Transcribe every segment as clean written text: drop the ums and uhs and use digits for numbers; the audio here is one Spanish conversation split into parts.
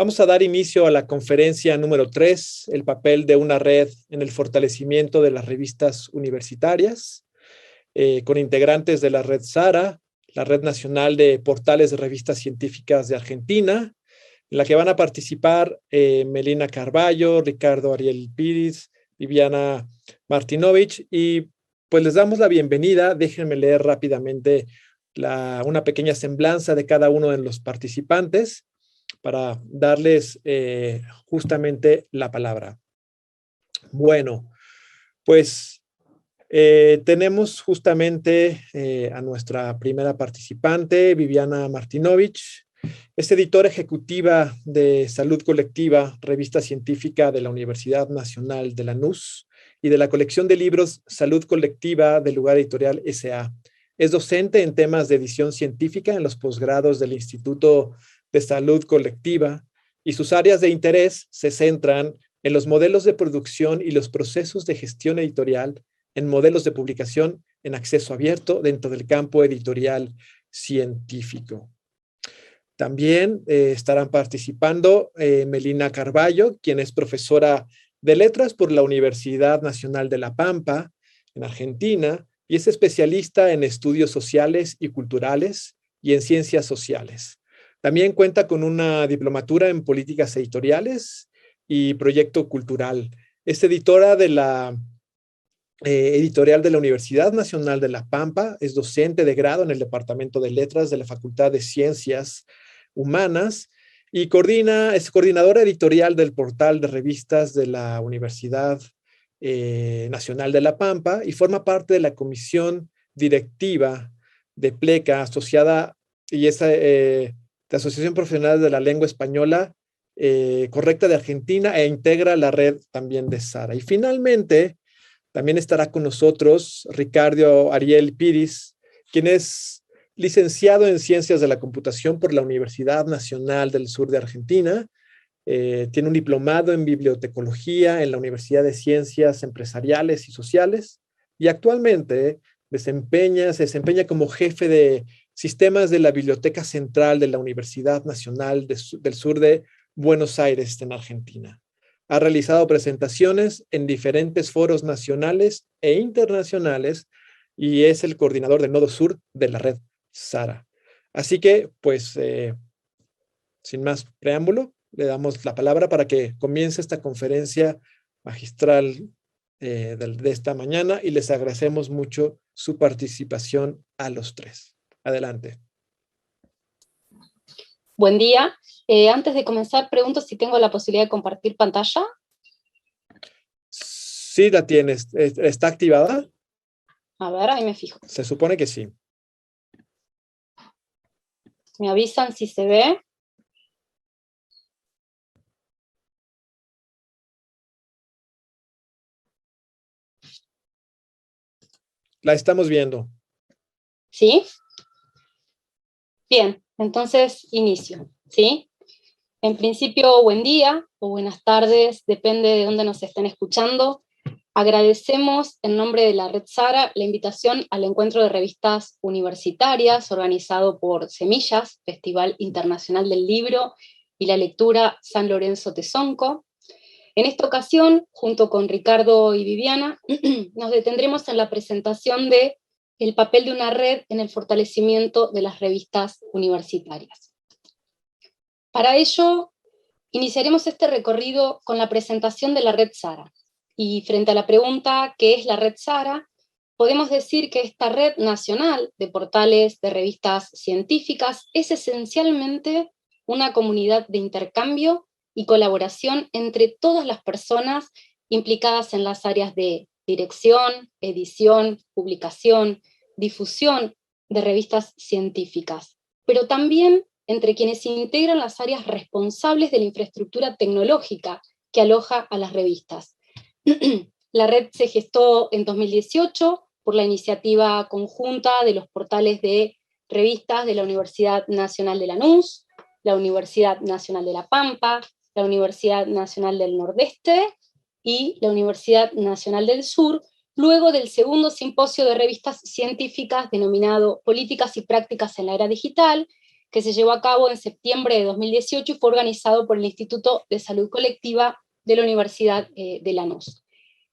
Vamos a dar inicio a la conferencia número 3, el papel de una red en el fortalecimiento de las revistas universitarias, con integrantes de la Red SARA, la Red Nacional de Portales de Revistas Científicas de Argentina, en la que van a participar Melina Carballo, Ricardo Ariel Píriz, Viviana Martinovich, y pues les damos la bienvenida. Déjenme leer rápidamente una pequeña semblanza de cada uno de los participantes para darles justamente la palabra. Bueno, pues tenemos justamente a nuestra primera participante, Viviana Martinovich. Es editora ejecutiva de Salud Colectiva, revista científica de la Universidad Nacional de Lanús, y de la colección de libros Salud Colectiva del Lugar Editorial S.A. Es docente en temas de edición científica en los posgrados del Instituto de Salud Colectiva, y sus áreas de interés se centran en los modelos de producción y los procesos de gestión editorial, en modelos de publicación en acceso abierto dentro del campo editorial científico. También estarán participando Melina Carballo, quien es profesora de letras por la Universidad Nacional de La Pampa, en Argentina, y es especialista en estudios sociales y culturales y en ciencias sociales. También cuenta con una diplomatura en políticas editoriales y proyecto cultural. Es editora de la editorial de la Universidad Nacional de La Pampa, es docente de grado en el Departamento de Letras de la Facultad de Ciencias Humanas y es coordinadora editorial del portal de revistas de la Universidad Nacional de La Pampa y forma parte de la comisión directiva de PLECA, asociada y esa de Asociación Profesional de la Lengua Española Correcta de Argentina, e integra la red también de SARA. Y finalmente, también estará con nosotros Ricardo Ariel Píriz, quien es licenciado en Ciencias de la Computación por la Universidad Nacional del Sur de Argentina. Tiene un diplomado en Bibliotecología en la Universidad de Ciencias Empresariales y Sociales y actualmente se desempeña como jefe de sistemas de la Biblioteca Central de la Universidad Nacional del Sur de Buenos Aires, en Argentina. Ha realizado presentaciones en diferentes foros nacionales e internacionales y es el coordinador del Nodo Sur de la red SARA. Así que, pues, sin más preámbulo, le damos la palabra para que comience esta conferencia magistral de esta mañana y les agradecemos mucho su participación a los tres. Adelante. Buen día. Antes de comenzar, pregunto si tengo la posibilidad de compartir pantalla. Sí, la tienes. ¿Está activada? A ver, ahí me fijo. Se supone que sí. ¿Me avisan si se ve? La estamos viendo. ¿Sí? Bien, entonces inicio, ¿sí? En principio, buen día o buenas tardes, depende de dónde nos estén escuchando. Agradecemos en nombre de la Red SARA la invitación al encuentro de revistas universitarias organizado por Semillas, Festival Internacional del Libro y la Lectura San Lorenzo Tezonco. En esta ocasión, junto con Ricardo y Viviana, nos detendremos en la presentación de el papel de una red en el fortalecimiento de las revistas universitarias. Para ello, iniciaremos este recorrido con la presentación de la Red SARA. Y frente a la pregunta ¿qué es la Red SARA?, podemos decir que esta red nacional de portales de revistas científicas es esencialmente una comunidad de intercambio y colaboración entre todas las personas implicadas en las áreas de dirección, edición, publicación, difusión de revistas científicas, pero también entre quienes integran las áreas responsables de la infraestructura tecnológica que aloja a las revistas. La red se gestó en 2018 por la iniciativa conjunta de los portales de revistas de la Universidad Nacional de Lanús, la Universidad Nacional de La Pampa, la Universidad Nacional del Nordeste y la Universidad Nacional del Sur, luego del segundo simposio de revistas científicas denominado Políticas y Prácticas en la Era Digital, que se llevó a cabo en septiembre de 2018 y fue organizado por el Instituto de Salud Colectiva de la Universidad de Lanús.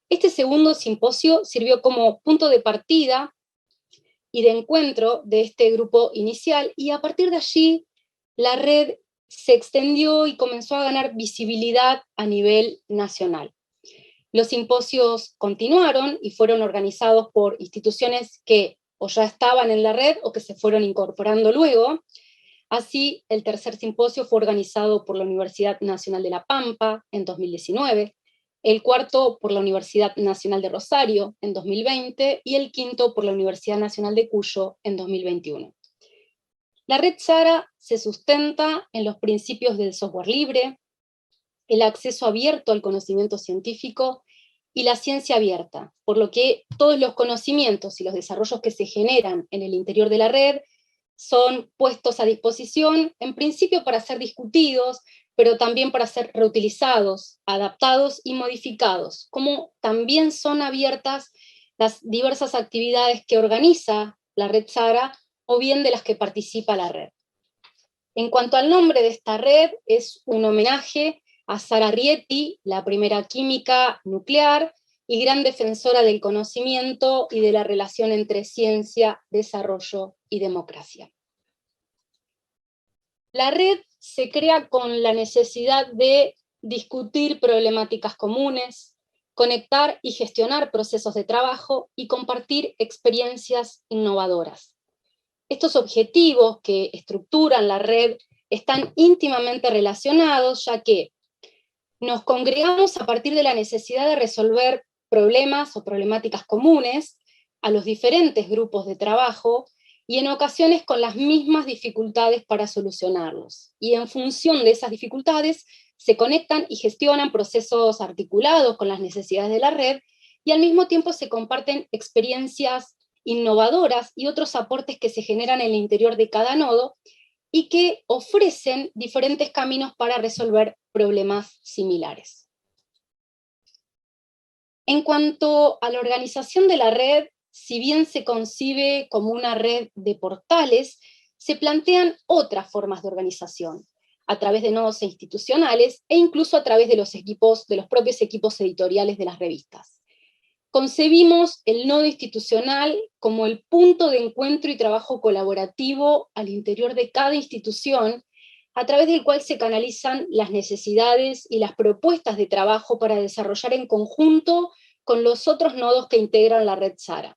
Este segundo simposio sirvió como punto de partida y de encuentro de este grupo inicial, y a partir de allí la red se extendió y comenzó a ganar visibilidad a nivel nacional. Los simposios continuaron y fueron organizados por instituciones que o ya estaban en la red o que se fueron incorporando luego. Así, el tercer simposio fue organizado por la Universidad Nacional de La Pampa en 2019, el cuarto por la Universidad Nacional de Rosario en 2020 y el quinto por la Universidad Nacional de Cuyo en 2021. La red SARA se sustenta en los principios del software libre, el acceso abierto al conocimiento científico y la ciencia abierta, por lo que todos los conocimientos y los desarrollos que se generan en el interior de la red son puestos a disposición, en principio para ser discutidos, pero también para ser reutilizados, adaptados y modificados, como también son abiertas las diversas actividades que organiza la red SARA o bien de las que participa la red. En cuanto al nombre de esta red, es un homenaje a Sara Rieti, la primera química nuclear y gran defensora del conocimiento y de la relación entre ciencia, desarrollo y democracia. La red se crea con la necesidad de discutir problemáticas comunes, conectar y gestionar procesos de trabajo y compartir experiencias innovadoras. Estos objetivos que estructuran la red están íntimamente relacionados, ya que nos congregamos a partir de la necesidad de resolver problemas o problemáticas comunes a los diferentes grupos de trabajo y en ocasiones con las mismas dificultades para solucionarlos. Y en función de esas dificultades se conectan y gestionan procesos articulados con las necesidades de la red y al mismo tiempo se comparten experiencias innovadoras y otros aportes que se generan en el interior de cada nodo y que ofrecen diferentes caminos para resolver problemas similares. En cuanto a la organización de la red, si bien se concibe como una red de portales, se plantean otras formas de organización, a través de nodos institucionales e incluso a través de los propios equipos editoriales de las revistas. Concebimos el nodo institucional como el punto de encuentro y trabajo colaborativo al interior de cada institución, a través del cual se canalizan las necesidades y las propuestas de trabajo para desarrollar en conjunto con los otros nodos que integran la red SARA.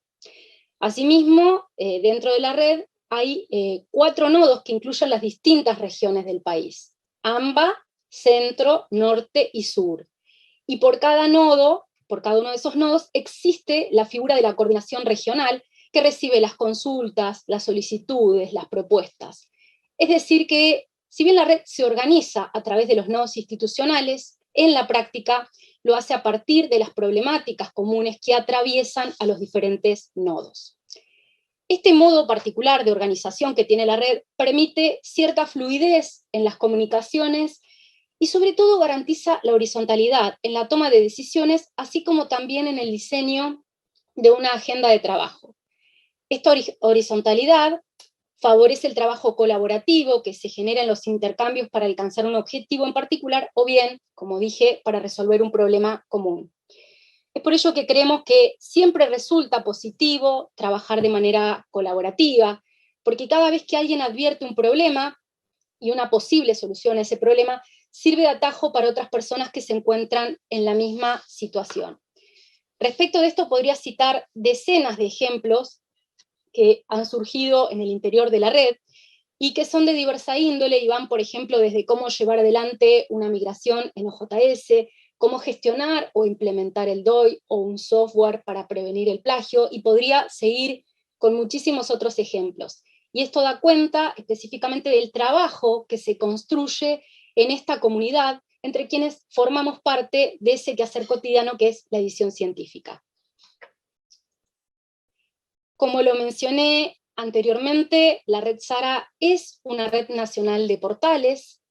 Asimismo, dentro de la red hay 4 nodos que incluyen las distintas regiones del país: AMBA, Centro, Norte y Sur. Y por cada uno de esos nodos existe la figura de la coordinación regional que recibe las consultas, las solicitudes, las propuestas. Es decir que, si bien la red se organiza a través de los nodos institucionales, en la práctica lo hace a partir de las problemáticas comunes que atraviesan a los diferentes nodos. Este modo particular de organización que tiene la red permite cierta fluidez en las comunicaciones y sobre todo garantiza la horizontalidad en la toma de decisiones, así como también en el diseño de una agenda de trabajo. Esta horizontalidad favorece el trabajo colaborativo que se genera en los intercambios para alcanzar un objetivo en particular, o bien, como dije, para resolver un problema común. Es por ello que creemos que siempre resulta positivo trabajar de manera colaborativa, porque cada vez que alguien advierte un problema y una posible solución a ese problema, sirve de atajo para otras personas que se encuentran en la misma situación. Respecto de esto, podría citar decenas de ejemplos que han surgido en el interior de la red y que son de diversa índole y van, por ejemplo, desde cómo llevar adelante una migración en OJS, cómo gestionar o implementar el DOI o un software para prevenir el plagio, y podría seguir con muchísimos otros ejemplos. Y esto da cuenta específicamente del trabajo que se construye en esta comunidad entre quienes formamos parte de ese quehacer cotidiano que es la edición científica. Como lo mencioné anteriormente, la red SARA es una red nacional de portales,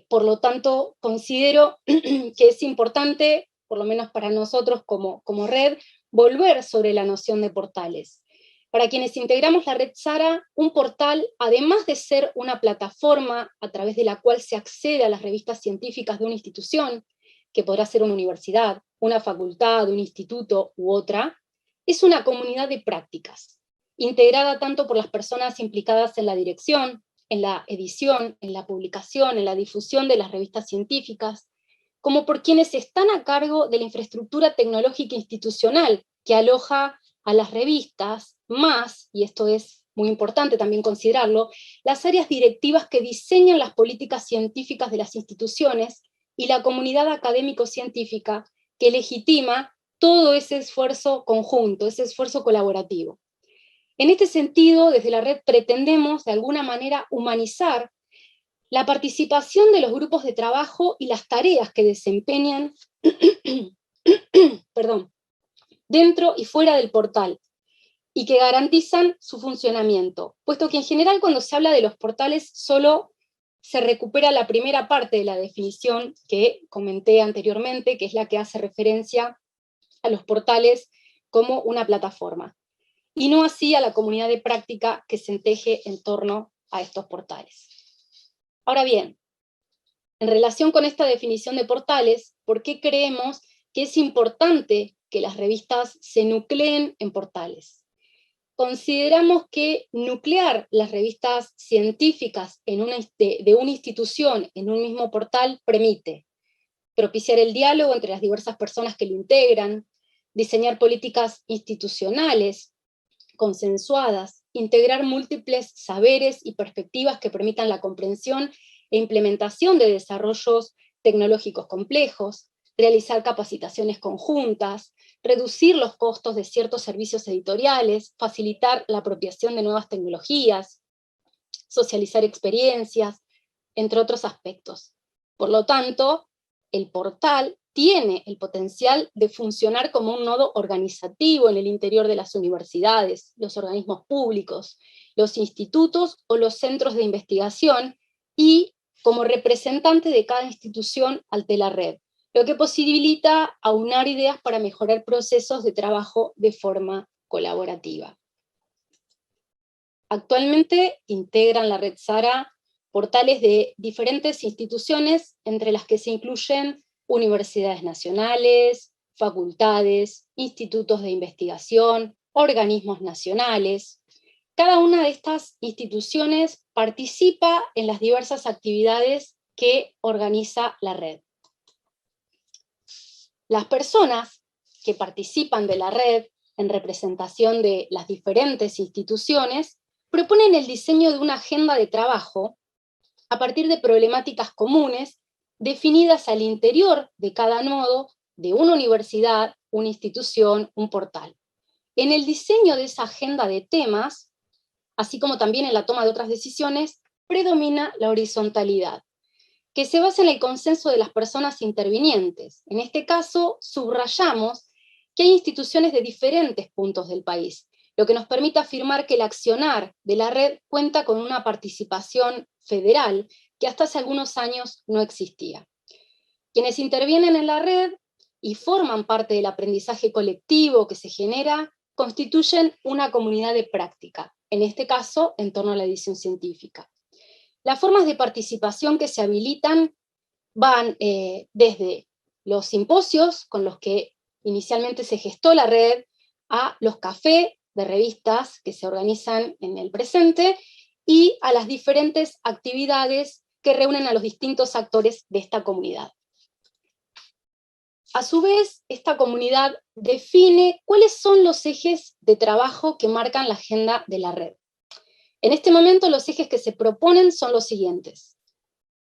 por lo tanto considero que es importante, por lo menos para nosotros como red, volver sobre la noción de portales. Para quienes integramos la Red Sara, un portal, además de ser una plataforma a través de la cual se accede a las revistas científicas de una institución, que podrá ser una universidad, una facultad, un instituto u otra, es una comunidad de prácticas, integrada tanto por las personas implicadas en la dirección, en la edición, en la publicación, en la difusión de las revistas científicas, como por quienes están a cargo de la infraestructura tecnológica institucional que aloja a las revistas, más, y esto es muy importante también considerarlo, las áreas directivas que diseñan las políticas científicas de las instituciones y la comunidad académico-científica que legitima todo ese esfuerzo conjunto, ese esfuerzo colaborativo. En este sentido, desde la red pretendemos de alguna manera humanizar la participación de los grupos de trabajo y las tareas que desempeñan dentro y fuera del portal, y que garantizan su funcionamiento, puesto que en general cuando se habla de los portales solo se recupera la primera parte de la definición que comenté anteriormente, que es la que hace referencia a los portales como una plataforma, y no así a la comunidad de práctica que se enteje en torno a estos portales. Ahora bien, en relación con esta definición de portales, ¿por qué creemos que es importante que las revistas se nucleen en portales? Consideramos que nuclear las revistas científicas de una institución en un mismo portal permite propiciar el diálogo entre las diversas personas que lo integran, diseñar políticas institucionales consensuadas, integrar múltiples saberes y perspectivas que permitan la comprensión e implementación de desarrollos tecnológicos complejos, realizar capacitaciones conjuntas, reducir los costos de ciertos servicios editoriales, facilitar la apropiación de nuevas tecnologías, socializar experiencias, entre otros aspectos. Por lo tanto, el portal tiene el potencial de funcionar como un nodo organizativo en el interior de las universidades, los organismos públicos, los institutos o los centros de investigación, y como representante de cada institución ante la red, lo que posibilita aunar ideas para mejorar procesos de trabajo de forma colaborativa. Actualmente integran la Red Sara portales de diferentes instituciones, entre las que se incluyen universidades nacionales, facultades, institutos de investigación, organismos nacionales. Cada una de estas instituciones participa en las diversas actividades que organiza la red. Las personas que participan de la red en representación de las diferentes instituciones proponen el diseño de una agenda de trabajo a partir de problemáticas comunes definidas al interior de cada nodo de una universidad, una institución, un portal. En el diseño de esa agenda de temas, así como también en la toma de otras decisiones, predomina la horizontalidad, que se basa en el consenso de las personas intervinientes. En este caso, subrayamos que hay instituciones de diferentes puntos del país, lo que nos permite afirmar que el accionar de la red cuenta con una participación federal que hasta hace algunos años no existía. Quienes intervienen en la red y forman parte del aprendizaje colectivo que se genera, constituyen una comunidad de práctica, en este caso en torno a la edición científica. Las formas de participación que se habilitan van desde los simposios con los que inicialmente se gestó la red, a los cafés de revistas que se organizan en el presente, y a las diferentes actividades que reúnen a los distintos actores de esta comunidad. A su vez, esta comunidad define cuáles son los ejes de trabajo que marcan la agenda de la red. En este momento, los ejes que se proponen son los siguientes: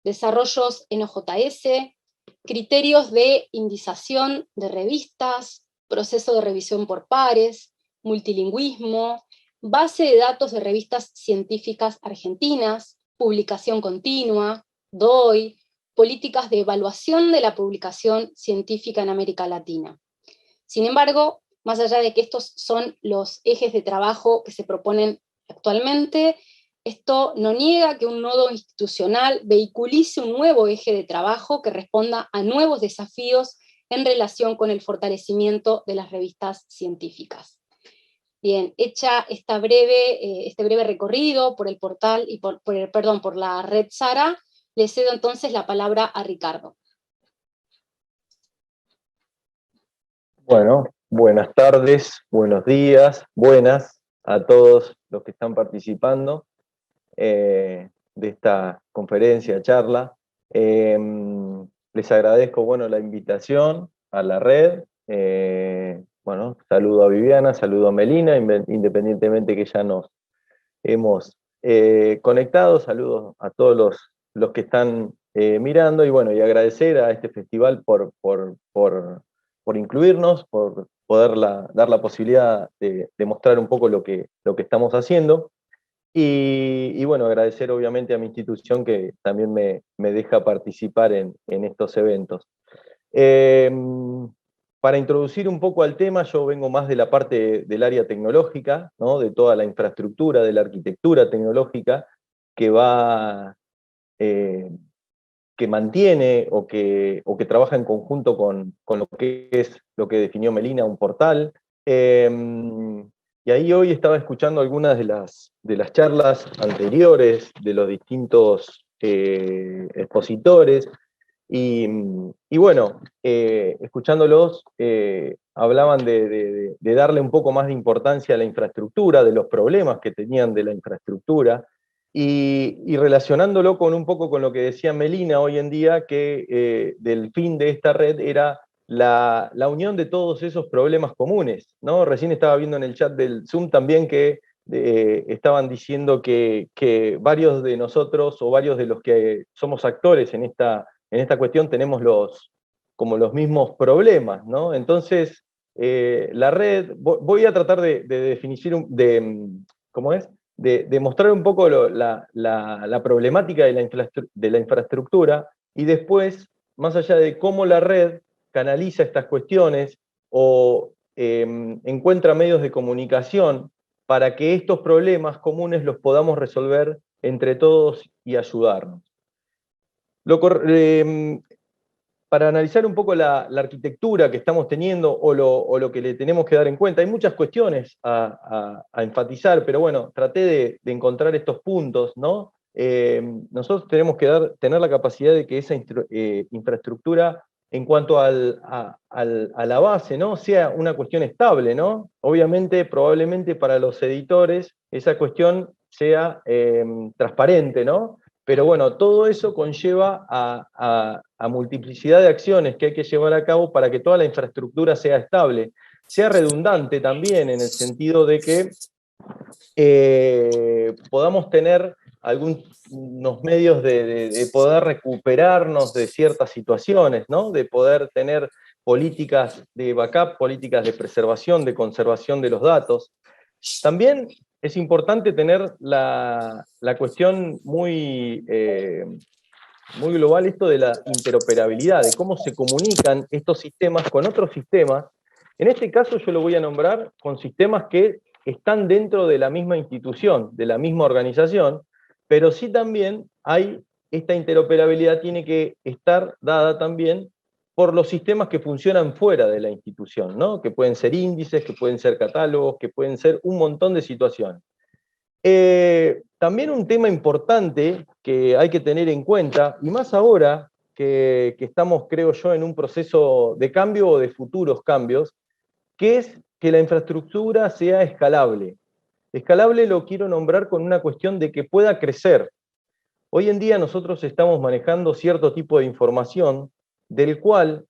desarrollos en OJS, criterios de indización de revistas, proceso de revisión por pares, multilingüismo, base de datos de revistas científicas argentinas, publicación continua, DOI, políticas de evaluación de la publicación científica en América Latina. Sin embargo, más allá de que estos son los ejes de trabajo que se proponen actualmente, esto no niega que un nodo institucional vehiculice un nuevo eje de trabajo que responda a nuevos desafíos en relación con el fortalecimiento de las revistas científicas. Bien, hecha este breve recorrido por el portal y por la red Sara, le cedo entonces la palabra a Ricardo. Bueno, buenas tardes, buenos días, buenas a todos los que están participando de esta conferencia, charla. Les agradezco, bueno, la invitación a la red. Bueno, saludo a Viviana, saludo a Melina, independientemente que ya nos hemos conectado, saludos a todos los que están mirando, y bueno, y agradecer a este festival por incluirnos, por poder dar la posibilidad de mostrar un poco lo que estamos haciendo. Y bueno, agradecer obviamente a mi institución que también me deja participar en estos eventos. Para introducir un poco al tema, yo vengo más de la parte del área tecnológica, ¿no? De toda la infraestructura, de la arquitectura tecnológica que que mantiene o que trabaja en conjunto con lo que es lo que definió Melina, un portal. Y ahí hoy estaba escuchando algunas de las charlas anteriores de los distintos expositores, y bueno, escuchándolos, hablaban de darle un poco más de importancia a la infraestructura, de los problemas que tenían de la infraestructura, y relacionándolo con un poco con lo que decía Melina hoy en día, que del fin de esta red era la unión de todos esos problemas comunes, ¿no? Recién estaba viendo en el chat del Zoom también que estaban diciendo que varios de nosotros, o varios de los que somos actores en esta cuestión, tenemos como los mismos problemas, ¿no? Entonces, la red, voy a tratar de definir, ¿cómo es? De mostrar un poco la problemática de la infraestructura, y después, más allá de cómo la red canaliza estas cuestiones o encuentra medios de comunicación para que estos problemas comunes los podamos resolver entre todos y ayudarnos. Para analizar un poco la arquitectura que estamos teniendo o lo que le tenemos que dar en cuenta, hay muchas cuestiones a enfatizar, pero bueno, traté de encontrar estos puntos, ¿no? Nosotros tenemos que tener la capacidad de que esa infraestructura, en cuanto a la base, ¿no? Sea una cuestión estable, ¿no? Obviamente, probablemente para los editores, esa cuestión sea transparente, ¿no? Pero bueno, todo eso conlleva a multiplicidad de acciones que hay que llevar a cabo para que toda la infraestructura sea estable, sea redundante también, en el sentido de que podamos tener algunos medios de poder recuperarnos de ciertas situaciones, ¿no? De poder tener políticas de backup, políticas de preservación, de conservación de los datos. También es importante tener la cuestión muy global, esto de la interoperabilidad, de cómo se comunican estos sistemas con otros sistemas. En este caso yo lo voy a nombrar con sistemas que están dentro de la misma institución, de la misma organización, pero sí también esta interoperabilidad tiene que estar dada también por los sistemas que funcionan fuera de la institución, ¿no? Que pueden ser índices, que pueden ser catálogos, que pueden ser un montón de situaciones. También un tema importante que hay que tener en cuenta, y más ahora que estamos, creo yo, en un proceso de cambio o de futuros cambios, que es que la infraestructura sea escalable. Escalable lo quiero nombrar con una cuestión de que pueda crecer. Hoy en día nosotros estamos manejando cierto tipo de información del cual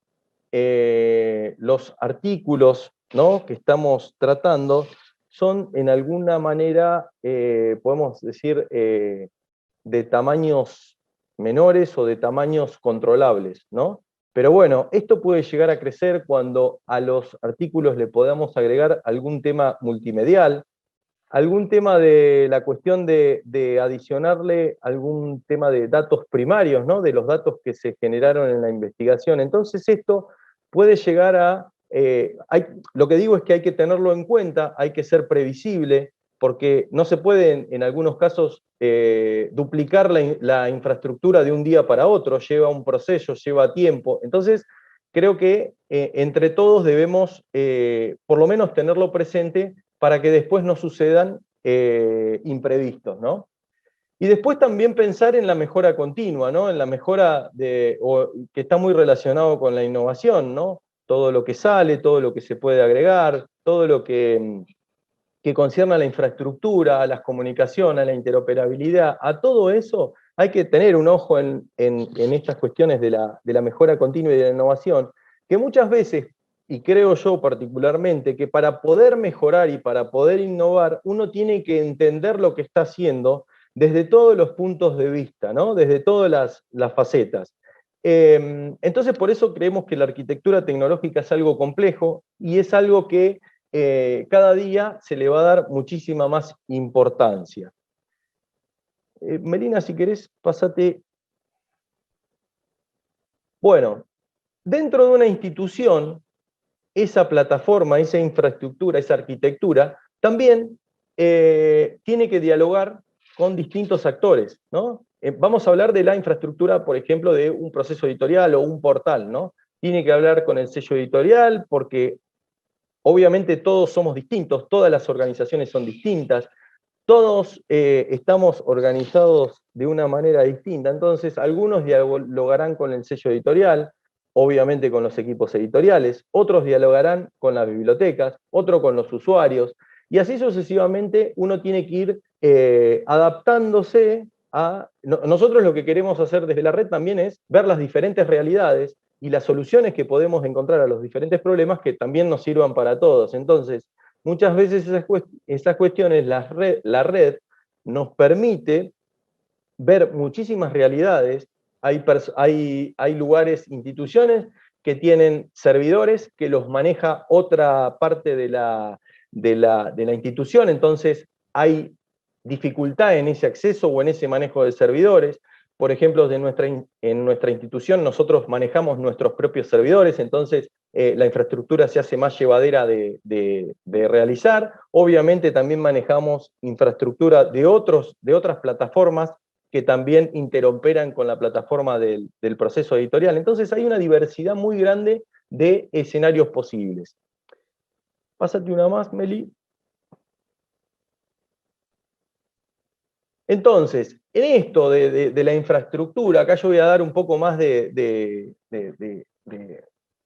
los artículos, ¿no?, que estamos tratando son en alguna manera, podemos decir, de tamaños menores o de tamaños controlables, ¿no? Pero bueno, esto puede llegar a crecer cuando a los artículos le podamos agregar algún tema multimedial, algún tema de la cuestión de adicionarle algún tema de datos primarios, ¿no? De los datos que se generaron en la investigación. Entonces esto puede llegar a... lo que digo es que hay que tenerlo en cuenta, hay que ser previsible, porque no se puede en algunos casos duplicar la infraestructura de un día para otro, lleva un proceso, lleva tiempo. Entonces creo que entre todos debemos por lo menos tenerlo presente para que después no sucedan imprevistos, ¿no? Y después también pensar en la mejora continua, ¿no? En la mejora que está muy relacionado con la innovación, ¿no? Todo lo que sale, todo lo que se puede agregar, todo lo que concierne a la infraestructura, a las comunicaciones, a la interoperabilidad, a todo eso hay que tener un ojo en estas cuestiones de la mejora continua y de la innovación, que muchas veces, y creo yo particularmente, que para poder mejorar y para poder innovar, uno tiene que entender lo que está haciendo desde todos los puntos de vista, ¿no? Desde todas las facetas. Entonces, por eso creemos que la arquitectura tecnológica es algo complejo y es algo que cada día se le va a dar muchísima más importancia. Melina, si querés, pásate. Bueno, dentro de una institución, esa plataforma, esa infraestructura, esa arquitectura, también tiene que dialogar con distintos actores, ¿no? Vamos a hablar de la infraestructura, por ejemplo, de un proceso editorial o un portal, ¿no? Tiene que hablar con el sello editorial porque obviamente todos somos distintos, todas las organizaciones son distintas, todos estamos organizados de una manera distinta, entonces algunos dialogarán con el sello editorial, obviamente con los equipos editoriales, otros dialogarán con las bibliotecas, otros con los usuarios, y así sucesivamente uno tiene que ir adaptándose a... Nosotros lo que queremos hacer desde la red también es ver las diferentes realidades y las soluciones que podemos encontrar a los diferentes problemas que también nos sirvan para todos. Entonces, muchas veces esas cuestiones, la red nos permite ver muchísimas realidades. Hay lugares, instituciones que tienen servidores que los maneja otra parte de la institución, entonces hay dificultad en ese acceso o en ese manejo de servidores. Por ejemplo, en nuestra institución nosotros manejamos nuestros propios servidores, entonces la infraestructura se hace más llevadera de realizar. Obviamente también manejamos infraestructura de otras plataformas que también interoperan con la plataforma del proceso editorial. Entonces hay una diversidad muy grande de escenarios posibles. Pásate una más, Meli. Entonces, en esto de la infraestructura, acá yo voy a dar un poco más de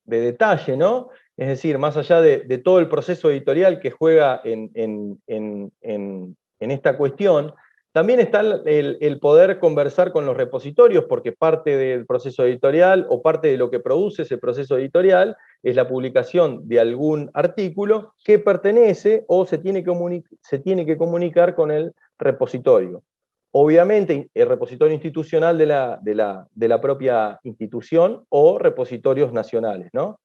detalle, ¿no? Es decir, más allá de todo el proceso editorial que juega en esta cuestión, también está el poder conversar con los repositorios, porque parte del proceso editorial o parte de lo que produce ese proceso editorial es la publicación de algún artículo que pertenece o se tiene que comunicar con el repositorio. Obviamente, el repositorio institucional de la propia institución o repositorios nacionales, ¿no?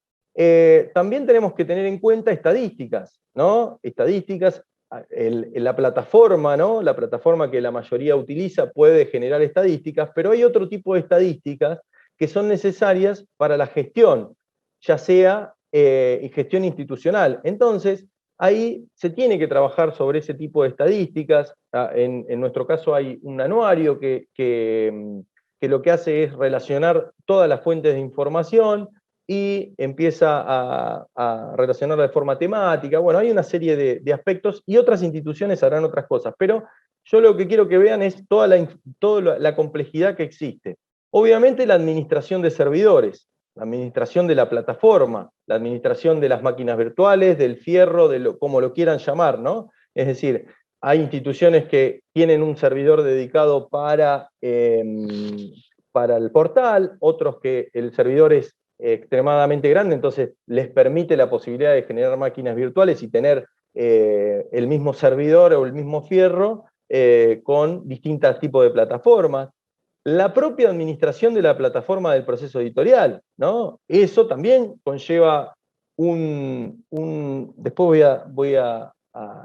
También tenemos que tener en cuenta estadísticas, ¿no? Estadísticas, la plataforma, ¿no? La plataforma que la mayoría utiliza puede generar estadísticas, pero hay otro tipo de estadísticas que son necesarias para la gestión, ya sea gestión institucional. Entonces, ahí se tiene que trabajar sobre ese tipo de estadísticas. En nuestro caso hay un anuario que lo que hace es relacionar todas las fuentes de información y empieza a relacionarla de forma temática. Bueno, hay una serie de aspectos y otras instituciones harán otras cosas, pero yo lo que quiero que vean es toda la complejidad que existe. Obviamente la administración de servidores, la administración de la plataforma, la administración de las máquinas virtuales, del fierro, como lo quieran llamar, ¿no? Es decir, hay instituciones que tienen un servidor dedicado para el portal, otros que el servidor es extremadamente grande, entonces les permite la posibilidad de generar máquinas virtuales y tener el mismo servidor o el mismo fierro con distintos tipos de plataformas. La propia administración de la plataforma del proceso editorial, ¿no? Eso también conlleva después voy a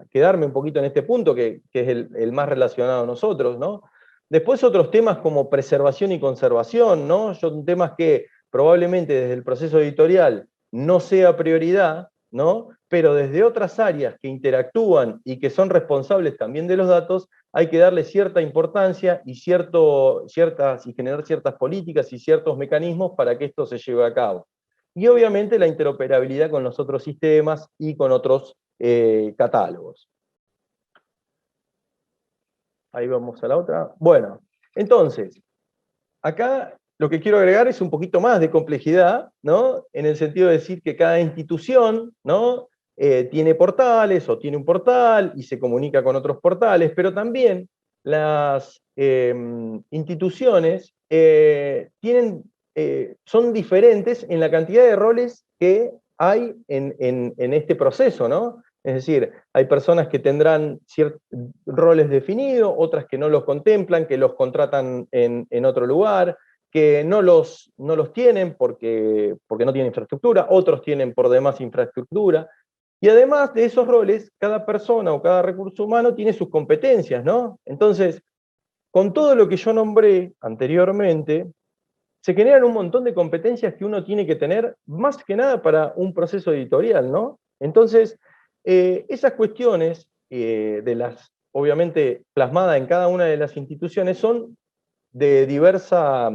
quedarme un poquito en este punto, que es el más relacionado a nosotros, ¿no? Después otros temas como preservación y conservación, ¿no? Son temas que probablemente desde el proceso editorial no sea prioridad, ¿no? Pero desde otras áreas que interactúan y que son responsables también de los datos, hay que darle cierta importancia y generar ciertas políticas y ciertos mecanismos para que esto se lleve a cabo. Y obviamente la interoperabilidad con los otros sistemas y con otros catálogos. Ahí vamos a la otra. Bueno, entonces, acá lo que quiero agregar es un poquito más de complejidad, ¿no? En el sentido de decir que cada institución, ¿no? Tiene portales o tiene un portal y se comunica con otros portales, pero también las instituciones son diferentes en la cantidad de roles que hay en este proceso, ¿no? Es decir, hay personas que tendrán ciertos roles definidos, otras que no los contemplan, que los contratan en otro lugar, que no los tienen porque no tienen infraestructura, otros tienen por demás infraestructura. Y además de esos roles, cada persona o cada recurso humano tiene sus competencias, ¿no? Entonces, con todo lo que yo nombré anteriormente, se generan un montón de competencias que uno tiene que tener, más que nada para un proceso editorial, ¿no? Entonces, esas cuestiones, obviamente plasmadas en cada una de las instituciones, son de diversa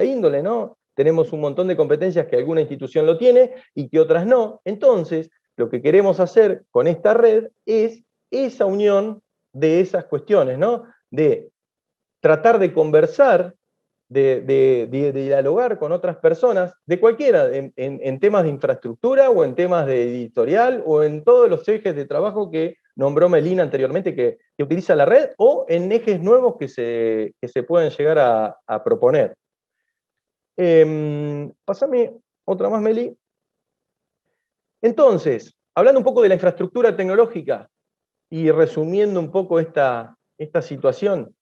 índole, ¿no? Tenemos un montón de competencias que alguna institución lo tiene y que otras no. Entonces, lo que queremos hacer con esta red es esa unión de esas cuestiones, ¿no? De tratar de conversar, de dialogar con otras personas, de cualquiera, en temas de infraestructura o en temas de editorial o en todos los ejes de trabajo que nombró Melina anteriormente que utiliza la red, o en ejes nuevos que se pueden llegar a proponer. Pásame otra más, Meli. Entonces, hablando un poco de la infraestructura tecnológica y resumiendo un poco esta situación,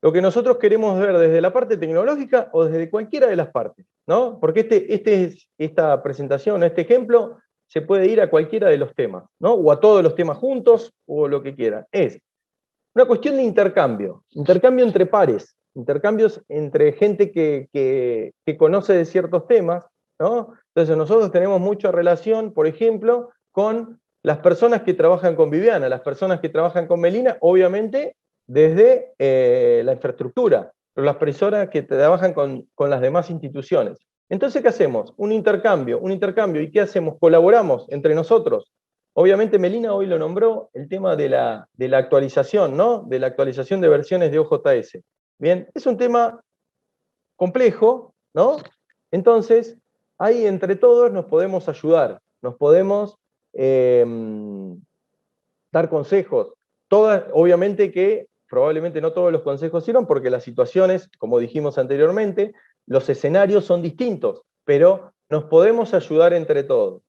lo que nosotros queremos ver desde la parte tecnológica o desde cualquiera de las partes, ¿no? Porque esta presentación, este ejemplo, se puede ir a cualquiera de los temas, ¿no? O a todos los temas juntos, o lo que quieran. Es una cuestión de intercambio entre pares, intercambios entre gente que conoce de ciertos temas, ¿no? Entonces nosotros tenemos mucha relación, por ejemplo, con las personas que trabajan con Viviana, las personas que trabajan con Melina, obviamente desde la infraestructura, pero las personas que trabajan con las demás instituciones. Entonces, ¿qué hacemos? Un intercambio, ¿y qué hacemos? Colaboramos entre nosotros. Obviamente Melina hoy lo nombró, el tema de la actualización, ¿no? De la actualización de versiones de OJS. Bien, es un tema complejo, ¿no? Entonces, ahí entre todos nos podemos ayudar, nos podemos dar consejos. Obviamente que probablemente no todos los consejos sirvan porque las situaciones, como dijimos anteriormente, los escenarios son distintos, pero nos podemos ayudar entre todos.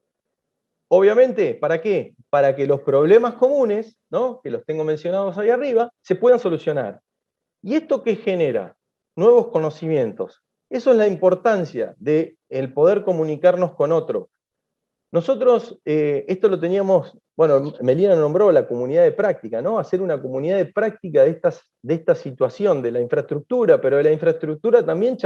Obviamente, ¿para qué? Para que los problemas comunes, ¿no? Que los tengo mencionados ahí arriba, se puedan solucionar. ¿Y esto qué genera? Nuevos conocimientos. Eso es la importancia de el poder comunicarnos con otro. Nosotros, esto lo teníamos, bueno, Melina nombró la comunidad de práctica, ¿no? Hacer una comunidad de práctica de esta situación, de la infraestructura, pero de la infraestructura también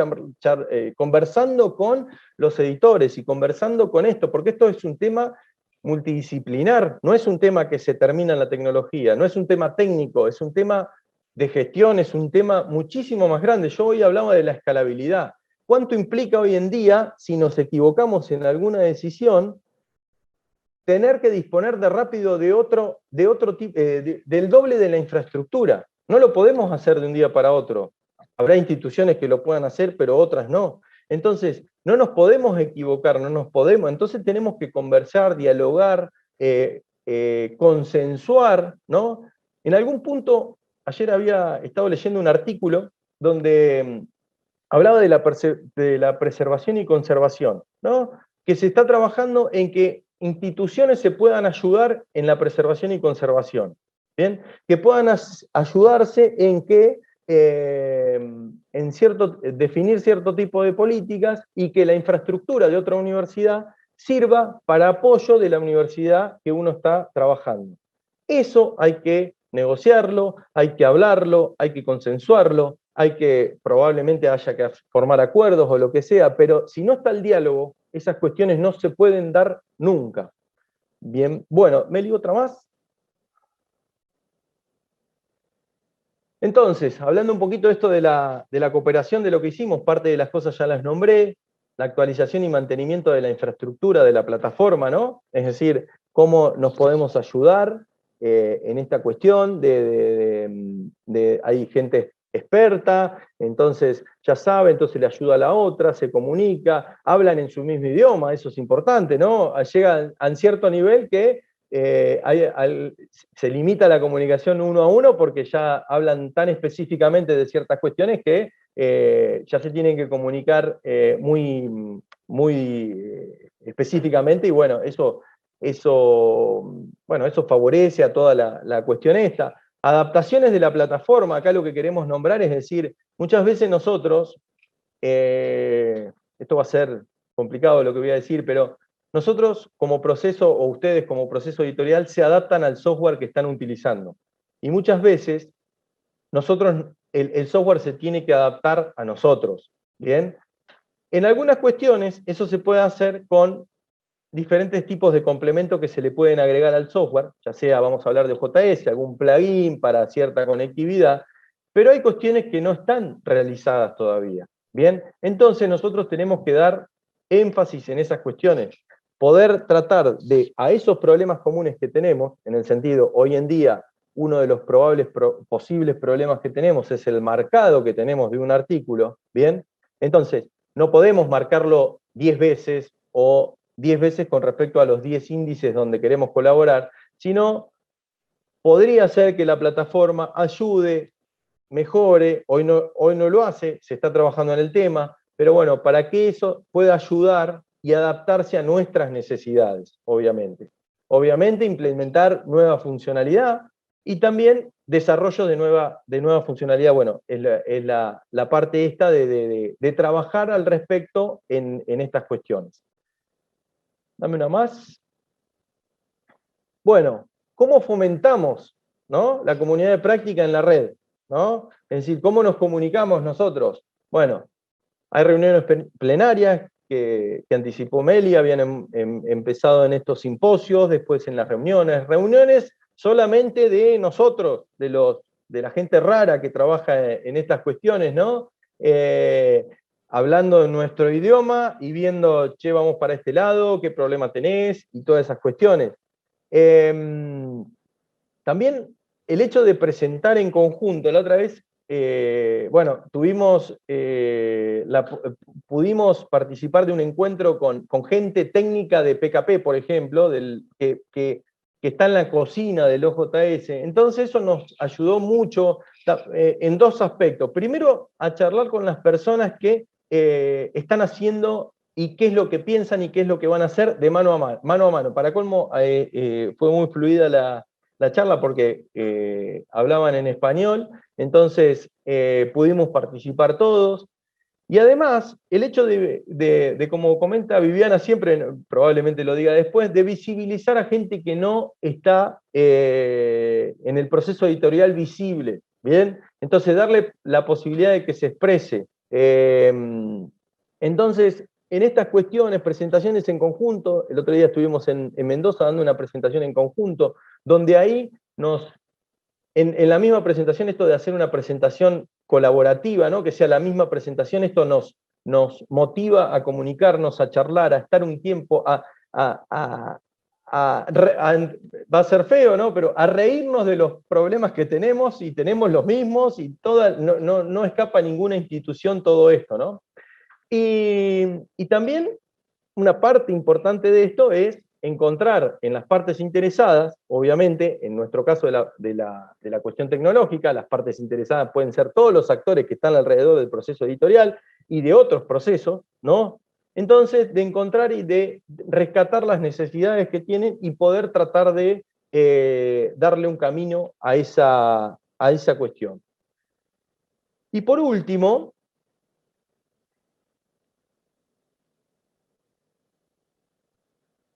conversando con los editores y conversando con esto, porque esto es un tema multidisciplinar, no es un tema que se termina en la tecnología, no es un tema técnico, es un tema de gestión, es un tema muchísimo más grande. Yo hoy hablaba de la escalabilidad. ¿Cuánto implica hoy en día, si nos equivocamos en alguna decisión, tener que disponer de rápido de otro tipo, del doble de la infraestructura? No lo podemos hacer de un día para otro. Habrá instituciones que lo puedan hacer, pero otras no. Entonces, no nos podemos equivocar, entonces tenemos que conversar, dialogar, consensuar, ¿no? En algún punto, ayer había estado leyendo un artículo donde hablaba de la preservación y conservación, ¿no? Que se está trabajando en que instituciones se puedan ayudar en la preservación y conservación, ¿bien? Que puedan ayudarse en que definir cierto tipo de políticas y que la infraestructura de otra universidad sirva para apoyo de la universidad que uno está trabajando. Eso hay que negociarlo, hay que hablarlo, hay que consensuarlo, probablemente haya que formar acuerdos o lo que sea, pero si no está el diálogo, esas cuestiones no se pueden dar nunca. Bien, bueno, Meli, ¿otra más? Entonces, hablando un poquito de esto de la cooperación de lo que hicimos, parte de las cosas ya las nombré, la actualización y mantenimiento de la infraestructura de la plataforma, ¿no? Es decir, cómo nos podemos ayudar en esta cuestión, hay gente experta, entonces ya sabe, entonces le ayuda a la otra, se comunica, hablan en su mismo idioma, eso es importante, ¿no? Llegan a un cierto nivel que se limita la comunicación uno a uno porque ya hablan tan específicamente de ciertas cuestiones que ya se tienen que comunicar muy específicamente, y bueno, eso favorece a toda la cuestión esta. Adaptaciones de la plataforma, acá lo que queremos nombrar es decir, muchas veces nosotros, esto va a ser complicado lo que voy a decir, pero nosotros como proceso, o ustedes como proceso editorial, se adaptan al software que están utilizando. Y muchas veces, el software se tiene que adaptar a nosotros, ¿bien? En algunas cuestiones, eso se puede hacer con diferentes tipos de complementos que se le pueden agregar al software, ya sea, vamos a hablar de JS, algún plugin para cierta conectividad, pero hay cuestiones que no están realizadas todavía, ¿bien? Entonces nosotros tenemos que dar énfasis en esas cuestiones, poder tratar de, a esos problemas comunes que tenemos, en el sentido, hoy en día, uno de los posibles problemas que tenemos es el marcado que tenemos de un artículo, ¿bien? Entonces, no podemos marcarlo 10 veces o 10 veces con respecto a los 10 índices donde queremos colaborar, sino podría ser que la plataforma ayude, mejore, hoy no lo hace, se está trabajando en el tema, pero bueno, para que eso pueda ayudar y adaptarse a nuestras necesidades, obviamente. Obviamente implementar nueva funcionalidad y también desarrollo de nueva funcionalidad, bueno, es la parte esta de trabajar al respecto en estas cuestiones. Dame una más. Bueno, ¿cómo fomentamos, ¿no?, la comunidad de práctica en la red? ¿No? Es decir, ¿cómo nos comunicamos nosotros? Bueno, hay reuniones plenarias que anticipó Meli, habían empezado en estos simposios, después en las reuniones solamente de nosotros, de la gente rara que trabaja en estas cuestiones, ¿no? Hablando en nuestro idioma y viendo, che, vamos para este lado, qué problema tenés, y todas esas cuestiones. También el hecho de presentar en conjunto, la otra vez, bueno, pudimos participar de un encuentro con gente técnica de PKP, por ejemplo, que está en la cocina del OJS. Entonces eso nos ayudó mucho en dos aspectos. Primero, a charlar con las personas que están haciendo y qué es lo que piensan y qué es lo que van a hacer de mano a mano. Para colmo, fue muy fluida la charla porque hablaban en español, entonces pudimos participar todos. Y además, el hecho de como comenta Viviana siempre, probablemente lo diga después, de visibilizar a gente que no está en el proceso editorial visible, ¿bien? Entonces, darle la posibilidad de que se exprese. Entonces, en estas cuestiones, presentaciones en conjunto, el otro día estuvimos en Mendoza dando una presentación en conjunto, donde ahí en la misma presentación, esto de hacer una presentación colaborativa, ¿no?, que sea la misma presentación, esto nos motiva a comunicarnos, a charlar, a estar un tiempo, va a ser feo, ¿no?, pero a reírnos de los problemas que tenemos, y tenemos los mismos, y no escapa a ninguna institución todo esto, ¿no? Y también una parte importante de esto es encontrar en las partes interesadas, obviamente, en nuestro caso de la cuestión tecnológica, las partes interesadas pueden ser todos los actores que están alrededor del proceso editorial y de otros procesos, ¿no? Entonces, de encontrar y de rescatar las necesidades que tienen y poder tratar de darle un camino a esa cuestión. Y por último,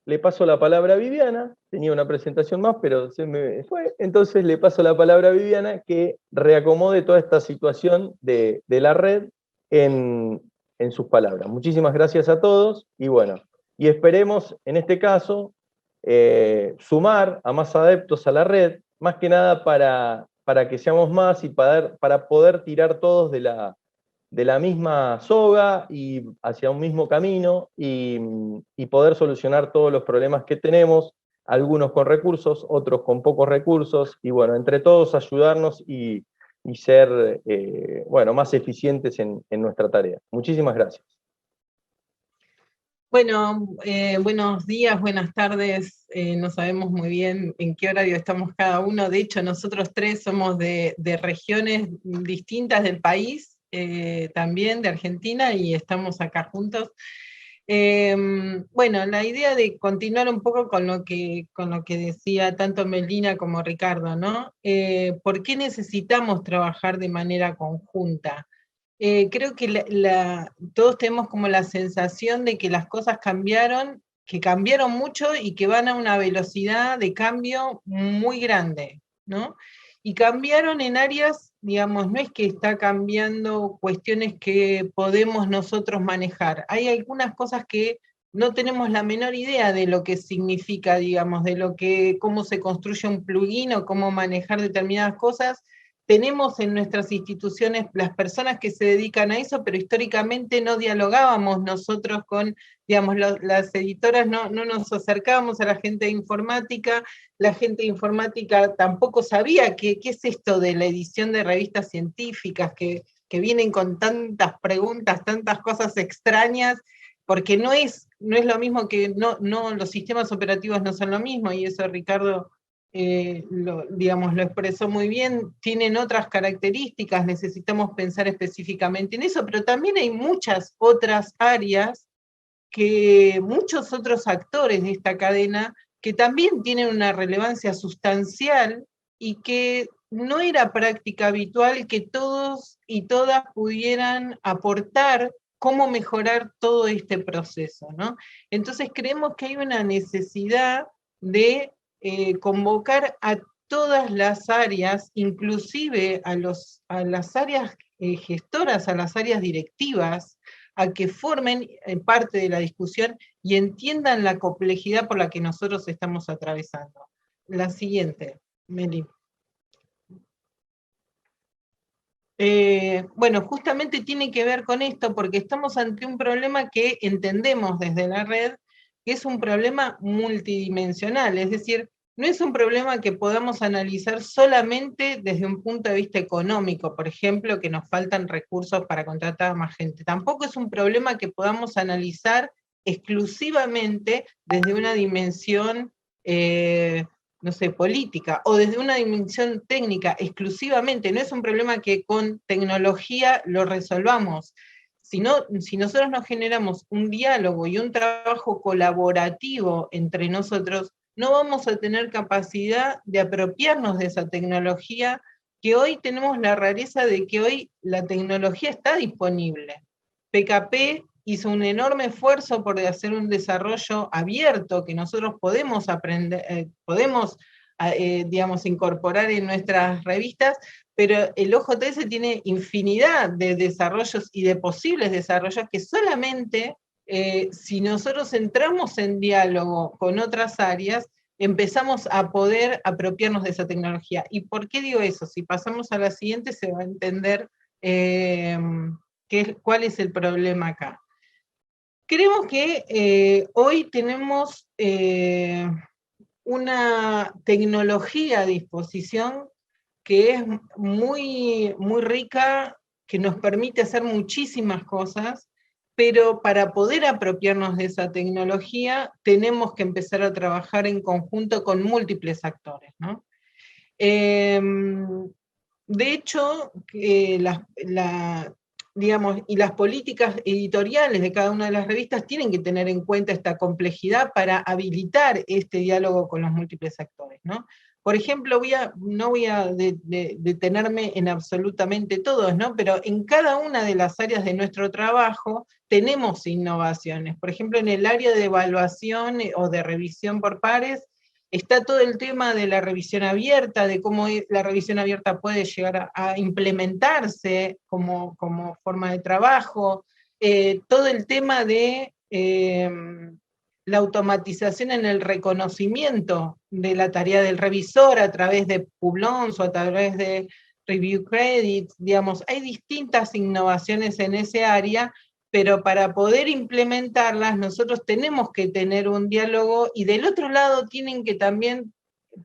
le paso la palabra a Viviana, tenía una presentación más, pero se me fue, entonces le paso la palabra a Viviana que reacomode toda esta situación de la red en sus palabras. Muchísimas gracias a todos, y bueno, y esperemos en este caso sumar a más adeptos a la red, más que nada para que seamos más y para poder tirar todos de la misma soga y hacia un mismo camino y poder solucionar todos los problemas que tenemos algunos con recursos, otros con pocos recursos, y bueno, entre todos ayudarnos y ser bueno, más eficientes en nuestra tarea. Muchísimas gracias. Bueno, buenos días, buenas tardes, no sabemos muy bien en qué horario estamos cada uno. De hecho, nosotros tres somos de regiones distintas del país, también de Argentina, y estamos acá juntos. Bueno, la idea de continuar un poco con lo que decía tanto Melina como Ricardo, ¿no? ¿Por qué necesitamos trabajar de manera conjunta? Creo que todos tenemos como la sensación de que las cosas cambiaron, que cambiaron mucho y que van a una velocidad de cambio muy grande, ¿no? Y cambiaron en áreas, digamos, no es que está cambiando cuestiones que podemos nosotros manejar. Hay algunas cosas que no tenemos la menor idea de lo que significa, digamos, cómo se construye un plugin o cómo manejar determinadas cosas. Tenemos en nuestras instituciones las personas que se dedican a eso, pero históricamente no dialogábamos nosotros con, digamos, las editoras, no nos acercábamos a la gente de informática, la gente de informática tampoco sabía qué es esto de la edición de revistas científicas, que vienen con tantas preguntas, tantas cosas extrañas, porque no es lo mismo que, los sistemas operativos no son lo mismo, y eso Ricardo digamos, lo expresó muy bien, tienen otras características, necesitamos pensar específicamente en eso, pero también hay muchas otras áreas que muchos otros actores de esta cadena que también tienen una relevancia sustancial y que no era práctica habitual que todos y todas pudieran aportar cómo mejorar todo este proceso, ¿no? Entonces creemos que hay una necesidad de convocar a todas las áreas, inclusive a las áreas gestoras, a las áreas directivas, a que formen parte de la discusión y entiendan la complejidad por la que nosotros estamos atravesando. La siguiente, Meli. Bueno, justamente tiene que ver con esto, porque estamos ante un problema que entendemos desde la red, que es un problema multidimensional, es decir, no es un problema que podamos analizar solamente desde un punto de vista económico, por ejemplo, que nos faltan recursos para contratar a más gente. Tampoco es un problema que podamos analizar exclusivamente desde una dimensión, no sé, política, o desde una dimensión técnica exclusivamente. No es un problema que con tecnología lo resolvamos. Si nosotros no generamos un diálogo y un trabajo colaborativo entre nosotros, no vamos a tener capacidad de apropiarnos de esa tecnología, que hoy tenemos la rareza de que hoy la tecnología está disponible. PKP hizo un enorme esfuerzo por hacer un desarrollo abierto que nosotros podemos aprender, digamos, incorporar en nuestras revistas, pero el OJS tiene infinidad de desarrollos y de posibles desarrollos que solamente si nosotros entramos en diálogo con otras áreas, empezamos a poder apropiarnos de esa tecnología. ¿Y por qué digo eso? Si pasamos a la siguiente se va a entender cuál es el problema acá. Creemos que hoy tenemos una tecnología a disposición que es muy, muy rica, que nos permite hacer muchísimas cosas, pero para poder apropiarnos de esa tecnología tenemos que empezar a trabajar en conjunto con múltiples actores, ¿no? De hecho, digamos, y las políticas editoriales de cada una de las revistas tienen que tener en cuenta esta complejidad para habilitar este diálogo con los múltiples actores, ¿no? Por ejemplo, no voy a detenerme en absolutamente todos, ¿no? Pero en cada una de las áreas de nuestro trabajo tenemos innovaciones. Por ejemplo, en el área de evaluación o de revisión por pares, está todo el tema de la revisión abierta, de cómo la revisión abierta puede llegar a implementarse como forma de trabajo, todo el tema de la automatización en el reconocimiento de la tarea del revisor a través de Publons o a través de Review Credits, digamos, hay distintas innovaciones en ese área, pero para poder implementarlas nosotros tenemos que tener un diálogo, y del otro lado tienen que también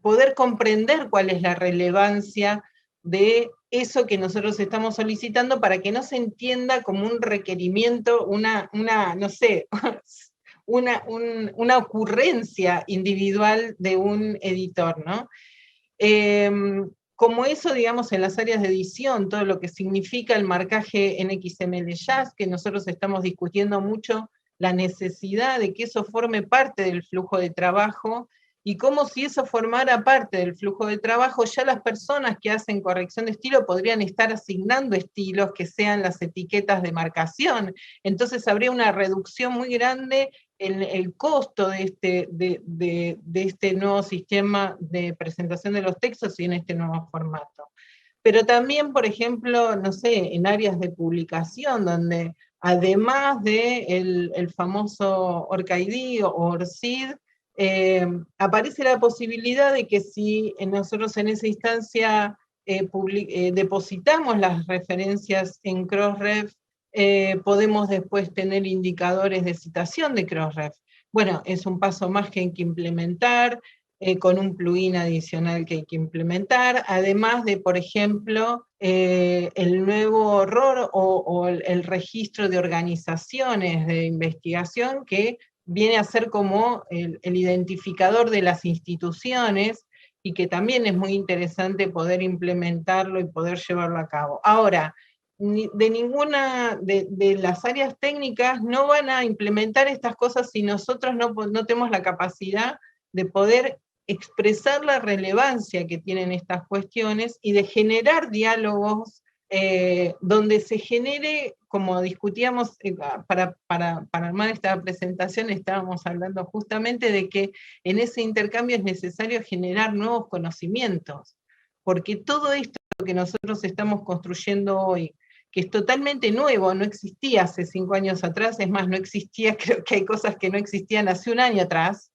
poder comprender cuál es la relevancia de eso que nosotros estamos solicitando, para que no se entienda como un requerimiento, no sé, una ocurrencia individual de un editor, ¿no? Como eso, digamos, en las áreas de edición, todo lo que significa el marcaje en XML JAS, que nosotros estamos discutiendo mucho la necesidad de que eso forme parte del flujo de trabajo, y cómo, si eso formara parte del flujo de trabajo, ya las personas que hacen corrección de estilo podrían estar asignando estilos que sean las etiquetas de marcación. Entonces habría una reducción muy grande en el costo de este nuevo sistema de presentación de los textos y en este nuevo formato. Pero también, por ejemplo, no sé, en áreas de publicación, donde además de el famoso ORCID o ORCID, aparece la posibilidad de que si nosotros en esa instancia depositamos las referencias en Crossref, podemos después tener indicadores de citación de Crossref. Bueno, es un paso más que hay que implementar, con un plugin adicional que hay que implementar, además de, por ejemplo, el nuevo ROR o el registro de organizaciones de investigación, que viene a ser como el identificador de las instituciones, y que también es muy interesante poder implementarlo y poder llevarlo a cabo. Ahora, de ninguna de las áreas técnicas no van a implementar estas cosas si nosotros no tenemos la capacidad de poder expresar la relevancia que tienen estas cuestiones y de generar diálogos donde se genere, como discutíamos para armar esta presentación, estábamos hablando justamente de que en ese intercambio es necesario generar nuevos conocimientos, porque todo esto que nosotros estamos construyendo hoy, que es totalmente nuevo, no existía hace 5 años atrás, es más, no existía, creo que hay cosas que no existían hace un año atrás,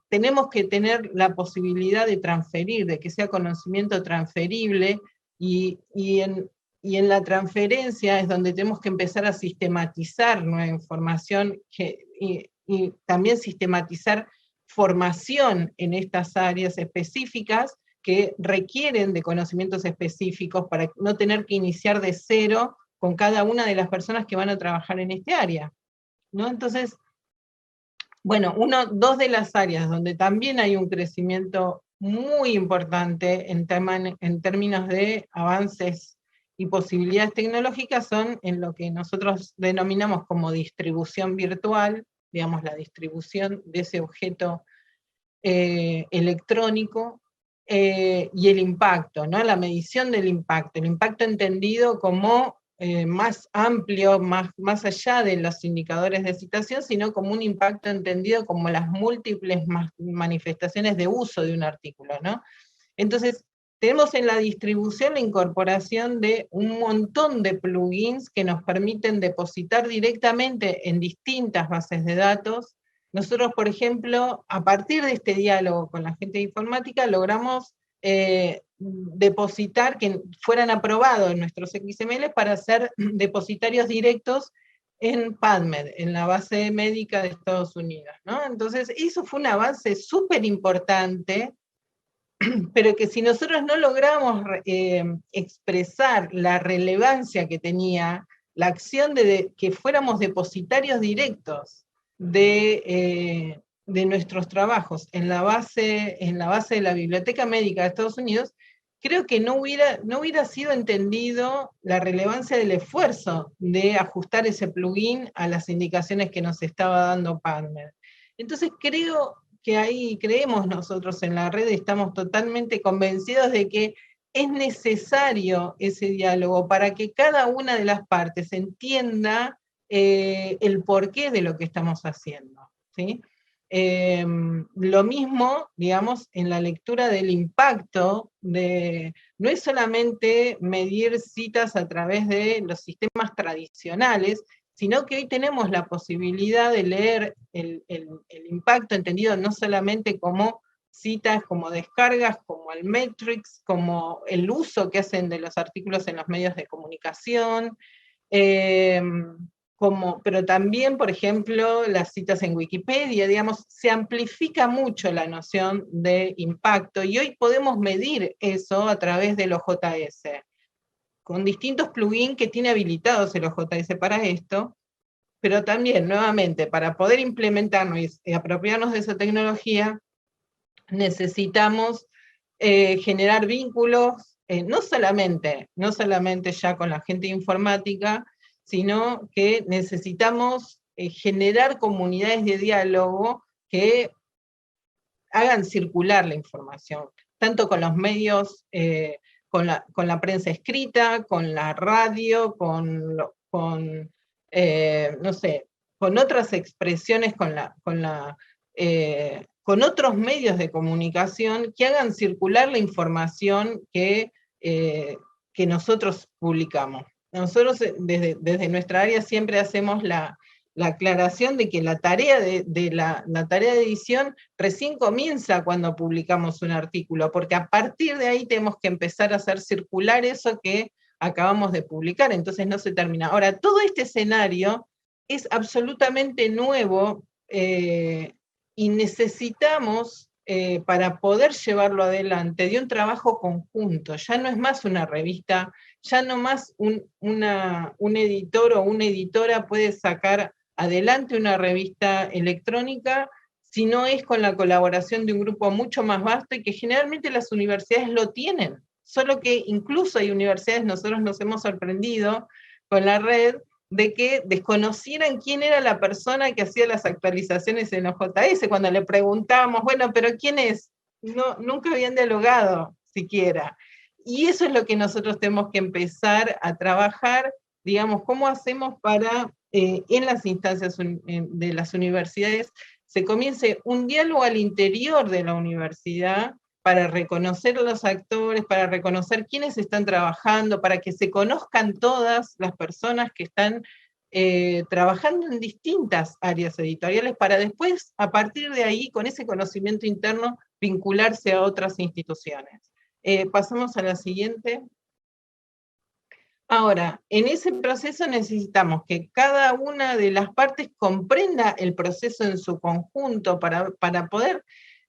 tenemos que tener la posibilidad de transferir, de que sea conocimiento transferible, y en la transferencia es donde tenemos que empezar a sistematizar nueva información, y también sistematizar formación en estas áreas específicas que requieren de conocimientos específicos, para no tener que iniciar de cero con cada una de las personas que van a trabajar en este área, ¿no? Entonces, bueno, dos de las áreas donde también hay un crecimiento muy importante en términos de avances y posibilidades tecnológicas son en lo que nosotros denominamos como distribución virtual, digamos, la distribución de ese objeto electrónico, y el impacto, ¿no? La medición del impacto, el impacto entendido como más amplio, más allá de los indicadores de citación, sino como un impacto entendido como las múltiples manifestaciones de uso de un artículo, ¿no? Entonces, tenemos en la distribución la incorporación de un montón de plugins que nos permiten depositar directamente en distintas bases de datos. Nosotros, por ejemplo, a partir de este diálogo con la gente de informática, logramos depositar, que fueran aprobados en nuestros XML para ser depositarios directos en PubMed, en la base médica de Estados Unidos, ¿no? Entonces, eso fue un avance súper importante, pero que si nosotros no logramos expresar la relevancia que tenía la acción de que fuéramos depositarios directos de nuestros trabajos en la base de la Biblioteca Médica de Estados Unidos, creo que no hubiera sido entendido la relevancia del esfuerzo de ajustar ese plugin a las indicaciones que nos estaba dando PubMed. Entonces creo que ahí creemos nosotros en la red, estamos totalmente convencidos de que es necesario ese diálogo para que cada una de las partes entienda el porqué de lo que estamos haciendo, ¿sí? Lo mismo, digamos, en la lectura del impacto, no es solamente medir citas a través de los sistemas tradicionales, sino que hoy tenemos la posibilidad de leer el impacto entendido no solamente como citas, como descargas, como el metrics, como el uso que hacen de los artículos en los medios de comunicación, pero también, por ejemplo, las citas en Wikipedia, digamos, se amplifica mucho la noción de impacto, y hoy podemos medir eso a través del OJS, con distintos plugins que tiene habilitados el OJS para esto, pero también, nuevamente, para poder implementarnos y apropiarnos de esa tecnología, necesitamos generar vínculos, no solamente ya con la gente informática, sino que necesitamos generar comunidades de diálogo que hagan circular la información, tanto con los medios, con la prensa escrita, con la radio, no sé, con otras expresiones, con otros medios de comunicación que hagan circular la información que nosotros publicamos. Nosotros desde nuestra área siempre hacemos la aclaración de que la tarea la tarea de edición recién comienza cuando publicamos un artículo, porque a partir de ahí tenemos que empezar a hacer circular eso que acabamos de publicar, entonces no se termina. Ahora, todo este escenario es absolutamente nuevo, y necesitamos, para poder llevarlo adelante, de un trabajo conjunto. Ya no es más una revista, ya no más un editor o una editora puede sacar adelante una revista electrónica, si no es con la colaboración de un grupo mucho más vasto, y que generalmente las universidades lo tienen. Solo que incluso hay universidades, nosotros nos hemos sorprendido con la red, de que desconocieran quién era la persona que hacía las actualizaciones en OJS. Cuando le preguntábamos, bueno, pero ¿quién es? No, nunca habían dialogado siquiera. Y eso es lo que nosotros tenemos que empezar a trabajar, digamos, cómo hacemos para, en las instancias de las universidades, se comience un diálogo al interior de la universidad, para reconocer a los actores, para reconocer quiénes están trabajando, para que se conozcan todas las personas que están trabajando en distintas áreas editoriales, para después, a partir de ahí, con ese conocimiento interno, vincularse a otras instituciones. Pasamos a la siguiente. Ahora, en ese proceso necesitamos que cada una de las partes comprenda el proceso en su conjunto para poder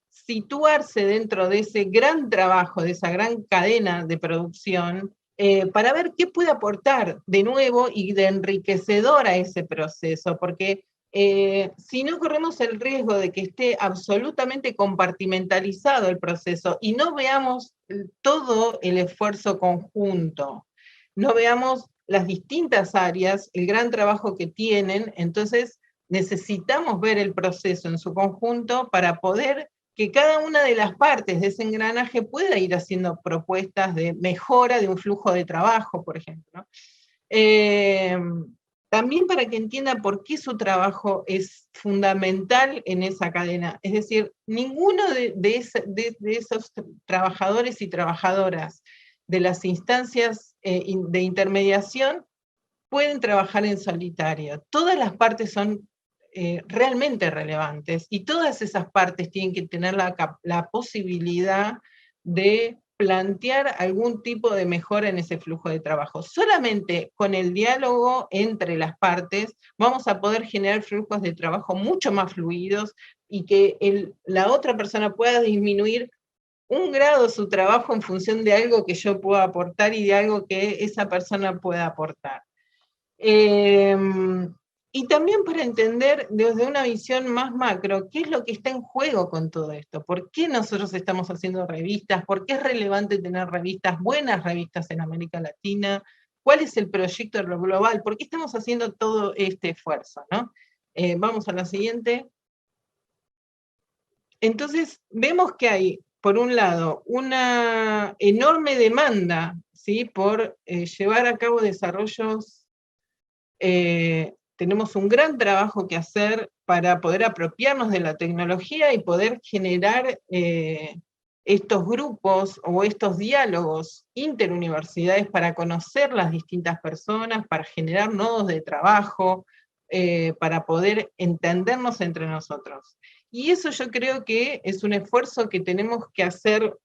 situarse dentro de ese gran trabajo, de esa gran cadena de producción, para ver qué puede aportar de nuevo y de enriquecedor a ese proceso, porque si no corremos el riesgo de que esté absolutamente compartimentalizado el proceso y no veamos todo el esfuerzo conjunto, no veamos las distintas áreas, el gran trabajo que tienen, entonces necesitamos ver el proceso en su conjunto para poder que cada una de las partes de ese engranaje pueda ir haciendo propuestas de mejora de un flujo de trabajo, por ejemplo. También para que entienda por qué su trabajo es fundamental en esa cadena. Es decir, ninguno de esos trabajadores y trabajadoras de las instancias de intermediación pueden trabajar en solitario. Todas las partes son realmente relevantes, y todas esas partes tienen que tener la posibilidad de plantear algún tipo de mejora en ese flujo de trabajo. Solamente con el diálogo entre las partes vamos a poder generar flujos de trabajo mucho más fluidos, y que la otra persona pueda disminuir un grado su trabajo en función de algo que yo pueda aportar y de algo que esa persona pueda aportar. Y también para entender desde una visión más macro, qué es lo que está en juego con todo esto, por qué nosotros estamos haciendo revistas, por qué es relevante tener revistas, buenas revistas en América Latina, cuál es el proyecto global, por qué estamos haciendo todo este esfuerzo, ¿no? Vamos a la siguiente. Entonces, vemos que hay, por un lado, una enorme demanda, ¿sí?, por llevar a cabo desarrollos. Tenemos un gran trabajo que hacer para poder apropiarnos de la tecnología y poder generar estos grupos o estos diálogos interuniversidades para conocer las distintas personas, para generar nodos de trabajo, para poder entendernos entre nosotros. Y eso yo creo que es un esfuerzo que tenemos que hacer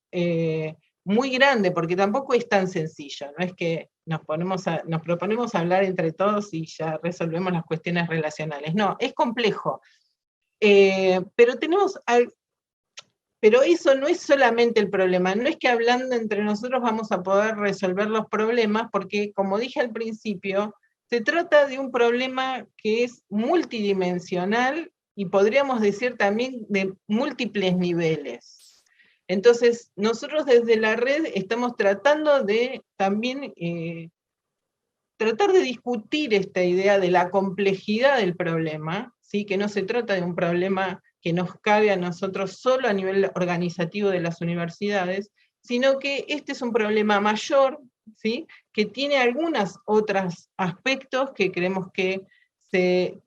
muy grande, porque tampoco es tan sencillo, no es que nos proponemos hablar entre todos y ya resolvemos las cuestiones relacionales, no, es complejo. Pero eso no es solamente el problema, no es que hablando entre nosotros vamos a poder resolver los problemas, porque como dije al principio, se trata de un problema que es multidimensional y podríamos decir también de múltiples niveles. Entonces, nosotros desde la red estamos tratando de también tratar de discutir esta idea de la complejidad del problema, ¿sí? Que no se trata de un problema que nos cabe a nosotros solo a nivel organizativo de las universidades, sino que este es un problema mayor, ¿sí? Que tiene algunos otros aspectos que creemos que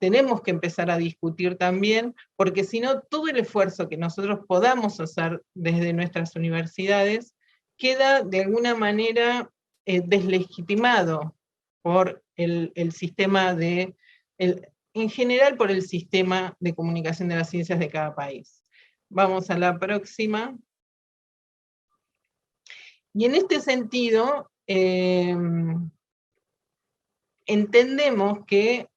tenemos que empezar a discutir también, porque si no, todo el esfuerzo que nosotros podamos hacer desde nuestras universidades queda de alguna manera deslegitimado por el sistema en general por el sistema de comunicación de las ciencias de cada país. Vamos a la próxima. Y en este sentido, entendemos que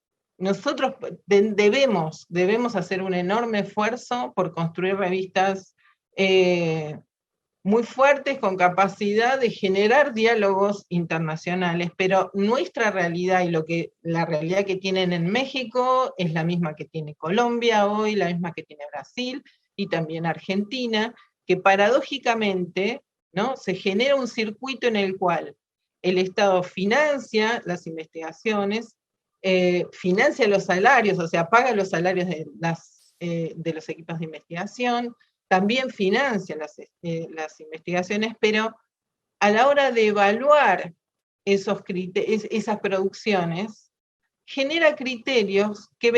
nosotros debemos hacer un enorme esfuerzo por construir revistas muy fuertes, con capacidad de generar diálogos internacionales, pero nuestra realidad y la realidad que tienen en México es la misma que tiene Colombia hoy, la misma que tiene Brasil y también Argentina, que paradójicamente, ¿no?, se genera un circuito en el cual el Estado financia las investigaciones, financia los salarios, o sea, paga los salarios de los equipos de investigación, también financia las investigaciones, pero a la hora de evaluar esas producciones, genera criterios que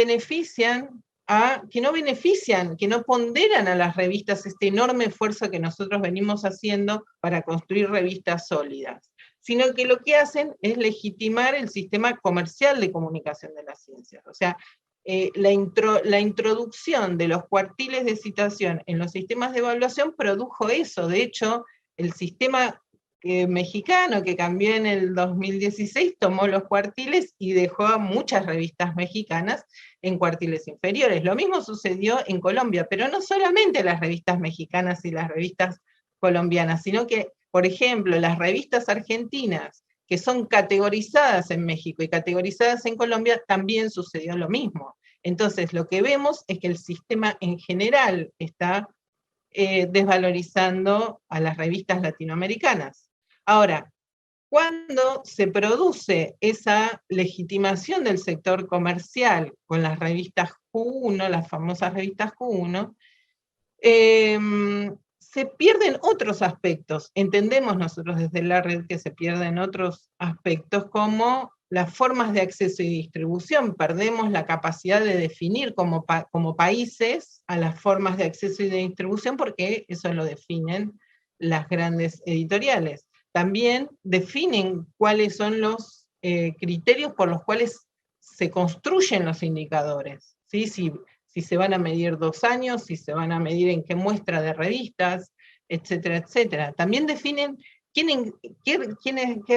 que no ponderan a las revistas este enorme esfuerzo que nosotros venimos haciendo para construir revistas sólidas, sino que lo que hacen es legitimar el sistema comercial de comunicación de las ciencias. O sea, la introducción de los cuartiles de citación en los sistemas de evaluación produjo eso. De hecho, el sistema mexicano que cambió en el 2016 tomó los cuartiles y dejó a muchas revistas mexicanas en cuartiles inferiores. Lo mismo sucedió en Colombia, pero no solamente las revistas mexicanas y las revistas colombianas, sino que, por ejemplo, las revistas argentinas que son categorizadas en México y categorizadas en Colombia, también sucedió lo mismo. Entonces, lo que vemos es que el sistema en general está desvalorizando a las revistas latinoamericanas. Ahora, cuando se produce esa legitimación del sector comercial con las revistas Q1, las famosas revistas Q1, se pierden otros aspectos. Entendemos nosotros desde la red que se pierden otros aspectos como las formas de acceso y distribución. Perdemos la capacidad de definir como países a las formas de acceso y de distribución, porque eso lo definen las grandes editoriales. También definen cuáles son los criterios por los cuales se construyen los indicadores, ¿sí? Si se van a medir 2 años, si se van a medir en qué muestra de revistas, etcétera, etcétera. También definen qué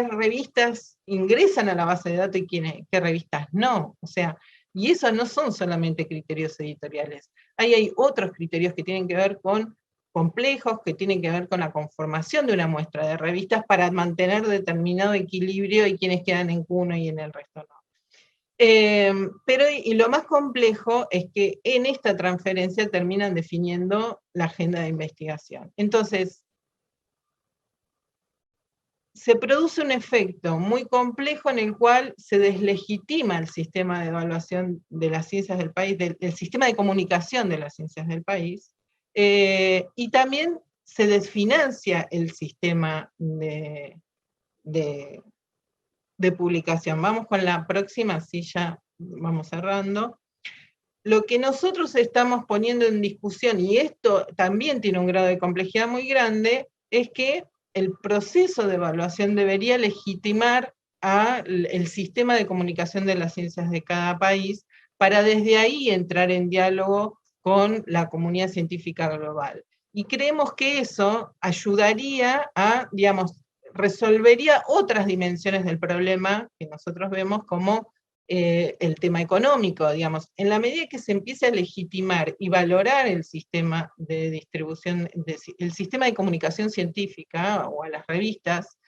revistas ingresan a la base de datos y qué revistas no. O sea, y esos no son solamente criterios editoriales. Ahí hay otros criterios que tienen que ver con complejos, que tienen que ver con la conformación de una muestra de revistas para mantener determinado equilibrio y quienes quedan en Q1 y en el resto no. Pero lo más complejo es que en esta transferencia terminan definiendo la agenda de investigación. Entonces, se produce un efecto muy complejo en el cual se deslegitima el sistema de evaluación de las ciencias del país, el sistema de comunicación de las ciencias del país, y también se desfinancia el sistema de publicación. Vamos con la próxima, así ya vamos cerrando. Lo que nosotros estamos poniendo en discusión, y esto también tiene un grado de complejidad muy grande, es que el proceso de evaluación debería legitimar el sistema de comunicación de las ciencias de cada país, para desde ahí entrar en diálogo con la comunidad científica global. Y creemos que eso ayudaría a, digamos, resolvería otras dimensiones del problema que nosotros vemos como el tema económico, digamos. En la medida que se empiece a legitimar y valorar el sistema de distribución, el sistema de comunicación científica o a las revistas,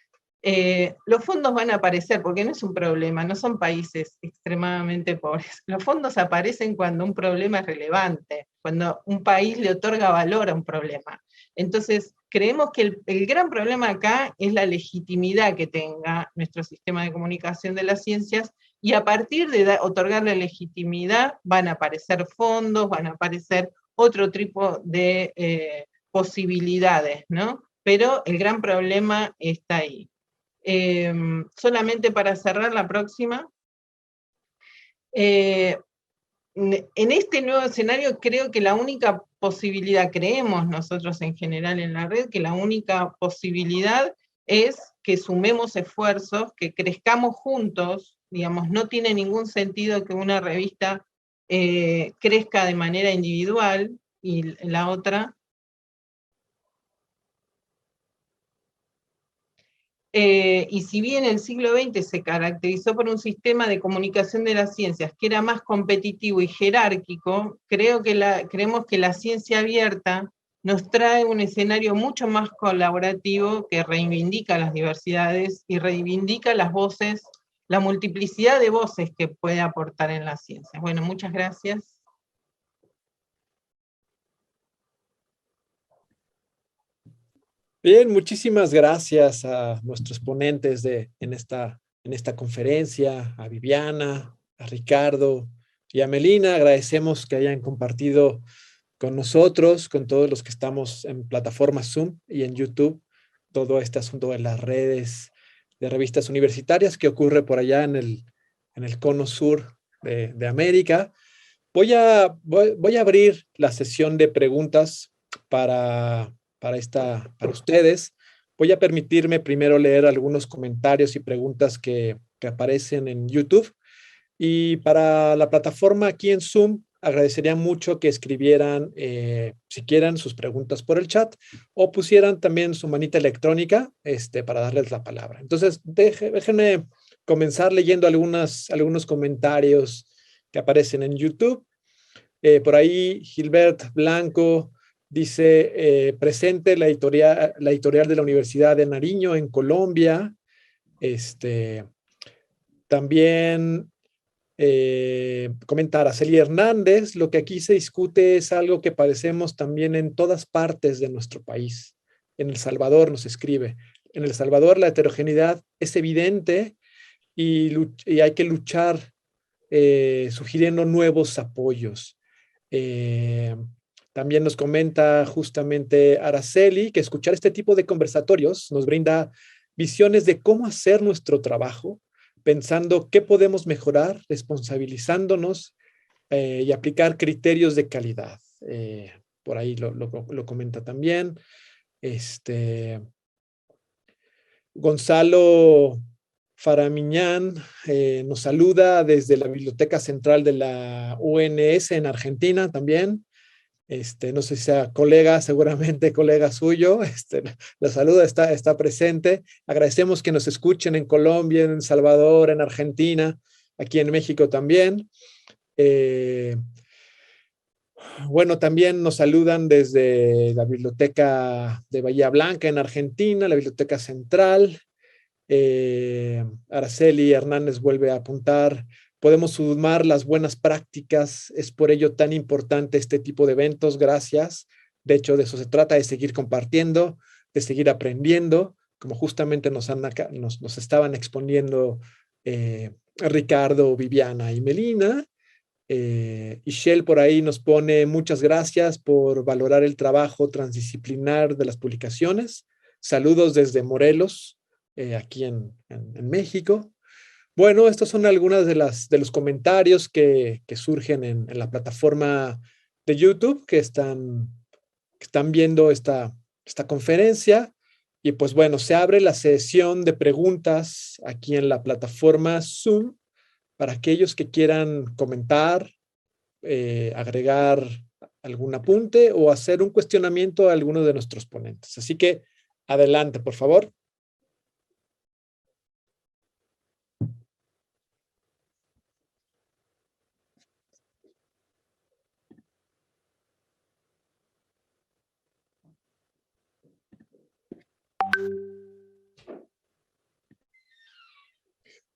los fondos van a aparecer, porque no es un problema, no son países extremadamente pobres. Los fondos aparecen cuando un problema es relevante, cuando un país le otorga valor a un problema. Entonces, creemos que el gran problema acá es la legitimidad que tenga nuestro sistema de comunicación de las ciencias, y a partir de otorgarle legitimidad van a aparecer fondos, van a aparecer otro tipo de posibilidades, ¿no? Pero el gran problema está ahí. Solamente para cerrar la próxima. En este nuevo escenario creo que la única posibilidad, creemos nosotros en general en la red, que la única posibilidad es que sumemos esfuerzos, que crezcamos juntos, digamos, no tiene ningún sentido que una revista crezca de manera individual y la otra... y si bien el siglo XX se caracterizó por un sistema de comunicación de las ciencias que era más competitivo y jerárquico, creemos que la ciencia abierta nos trae un escenario mucho más colaborativo que reivindica las diversidades y reivindica las voces, la multiplicidad de voces que puede aportar en la ciencia. Bueno, muchas gracias. Bien, muchísimas gracias a nuestros ponentes en esta conferencia, a Viviana, a Ricardo y a Melina. Agradecemos que hayan compartido con nosotros, con todos los que estamos en plataforma Zoom y en YouTube, todo este asunto de las redes de revistas universitarias que ocurre por allá en el cono sur de América. Voy a abrir la sesión de preguntas para ustedes. Voy a permitirme primero leer algunos comentarios y preguntas que aparecen en YouTube. Y para la plataforma aquí en Zoom, agradecería mucho que escribieran, si quieren, sus preguntas por el chat o pusieran también su manita electrónica para darles la palabra. Entonces, déjenme comenzar leyendo algunos comentarios que aparecen en YouTube. Por ahí, Gilbert Blanco dice, presente la editorial de la Universidad de Nariño en Colombia. También comenta Araceli Hernández, lo que aquí se discute es algo que padecemos también en todas partes de nuestro país. En El Salvador nos escribe, en El Salvador la heterogeneidad es evidente y hay que luchar sugiriendo nuevos apoyos. También nos comenta justamente Araceli que escuchar este tipo de conversatorios nos brinda visiones de cómo hacer nuestro trabajo, pensando qué podemos mejorar, responsabilizándonos y aplicar criterios de calidad. Por ahí lo comenta también. Gonzalo Faramiñán nos saluda desde la Biblioteca Central de la UNS en Argentina también. No sé si sea colega, seguramente colega suyo, la saluda, está presente. Agradecemos que nos escuchen en Colombia, en El Salvador, en Argentina, aquí en México también. Bueno, también nos saludan desde la Biblioteca de Bahía Blanca en Argentina, la Biblioteca Central. Araceli Hernández vuelve a apuntar, podemos sumar las buenas prácticas, es por ello tan importante este tipo de eventos, gracias. De hecho, de eso se trata, de seguir compartiendo, de seguir aprendiendo, como justamente nos estaban exponiendo Ricardo, Viviana y Melina. Y Shell por ahí nos pone muchas gracias por valorar el trabajo transdisciplinar de las publicaciones. Saludos desde Morelos, aquí en México. Bueno, estos son algunos de los comentarios que surgen en la plataforma de YouTube que están viendo esta conferencia. Y pues bueno, se abre la sesión de preguntas aquí en la plataforma Zoom para aquellos que quieran comentar, agregar algún apunte o hacer un cuestionamiento a alguno de nuestros ponentes. Así que adelante, por favor.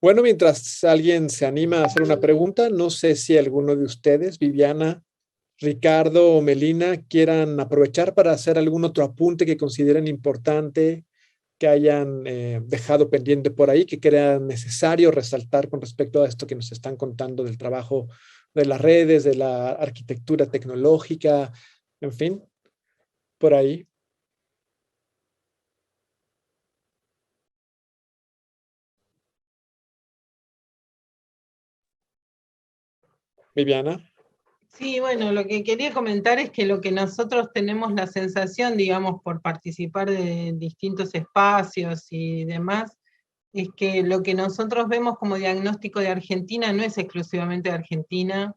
Bueno, mientras alguien se anima a hacer una pregunta, no sé si alguno de ustedes, Viviana, Ricardo o Melina, quieran aprovechar para hacer algún otro apunte que consideren importante, que hayan dejado pendiente por ahí, que crean necesario resaltar con respecto a esto que nos están contando del trabajo de las redes, de la arquitectura tecnológica, en fin, por ahí. Viviana. Sí, bueno, lo que quería comentar es que lo que nosotros tenemos la sensación, digamos, por participar de distintos espacios y demás, es que lo que nosotros vemos como diagnóstico de Argentina no es exclusivamente de Argentina,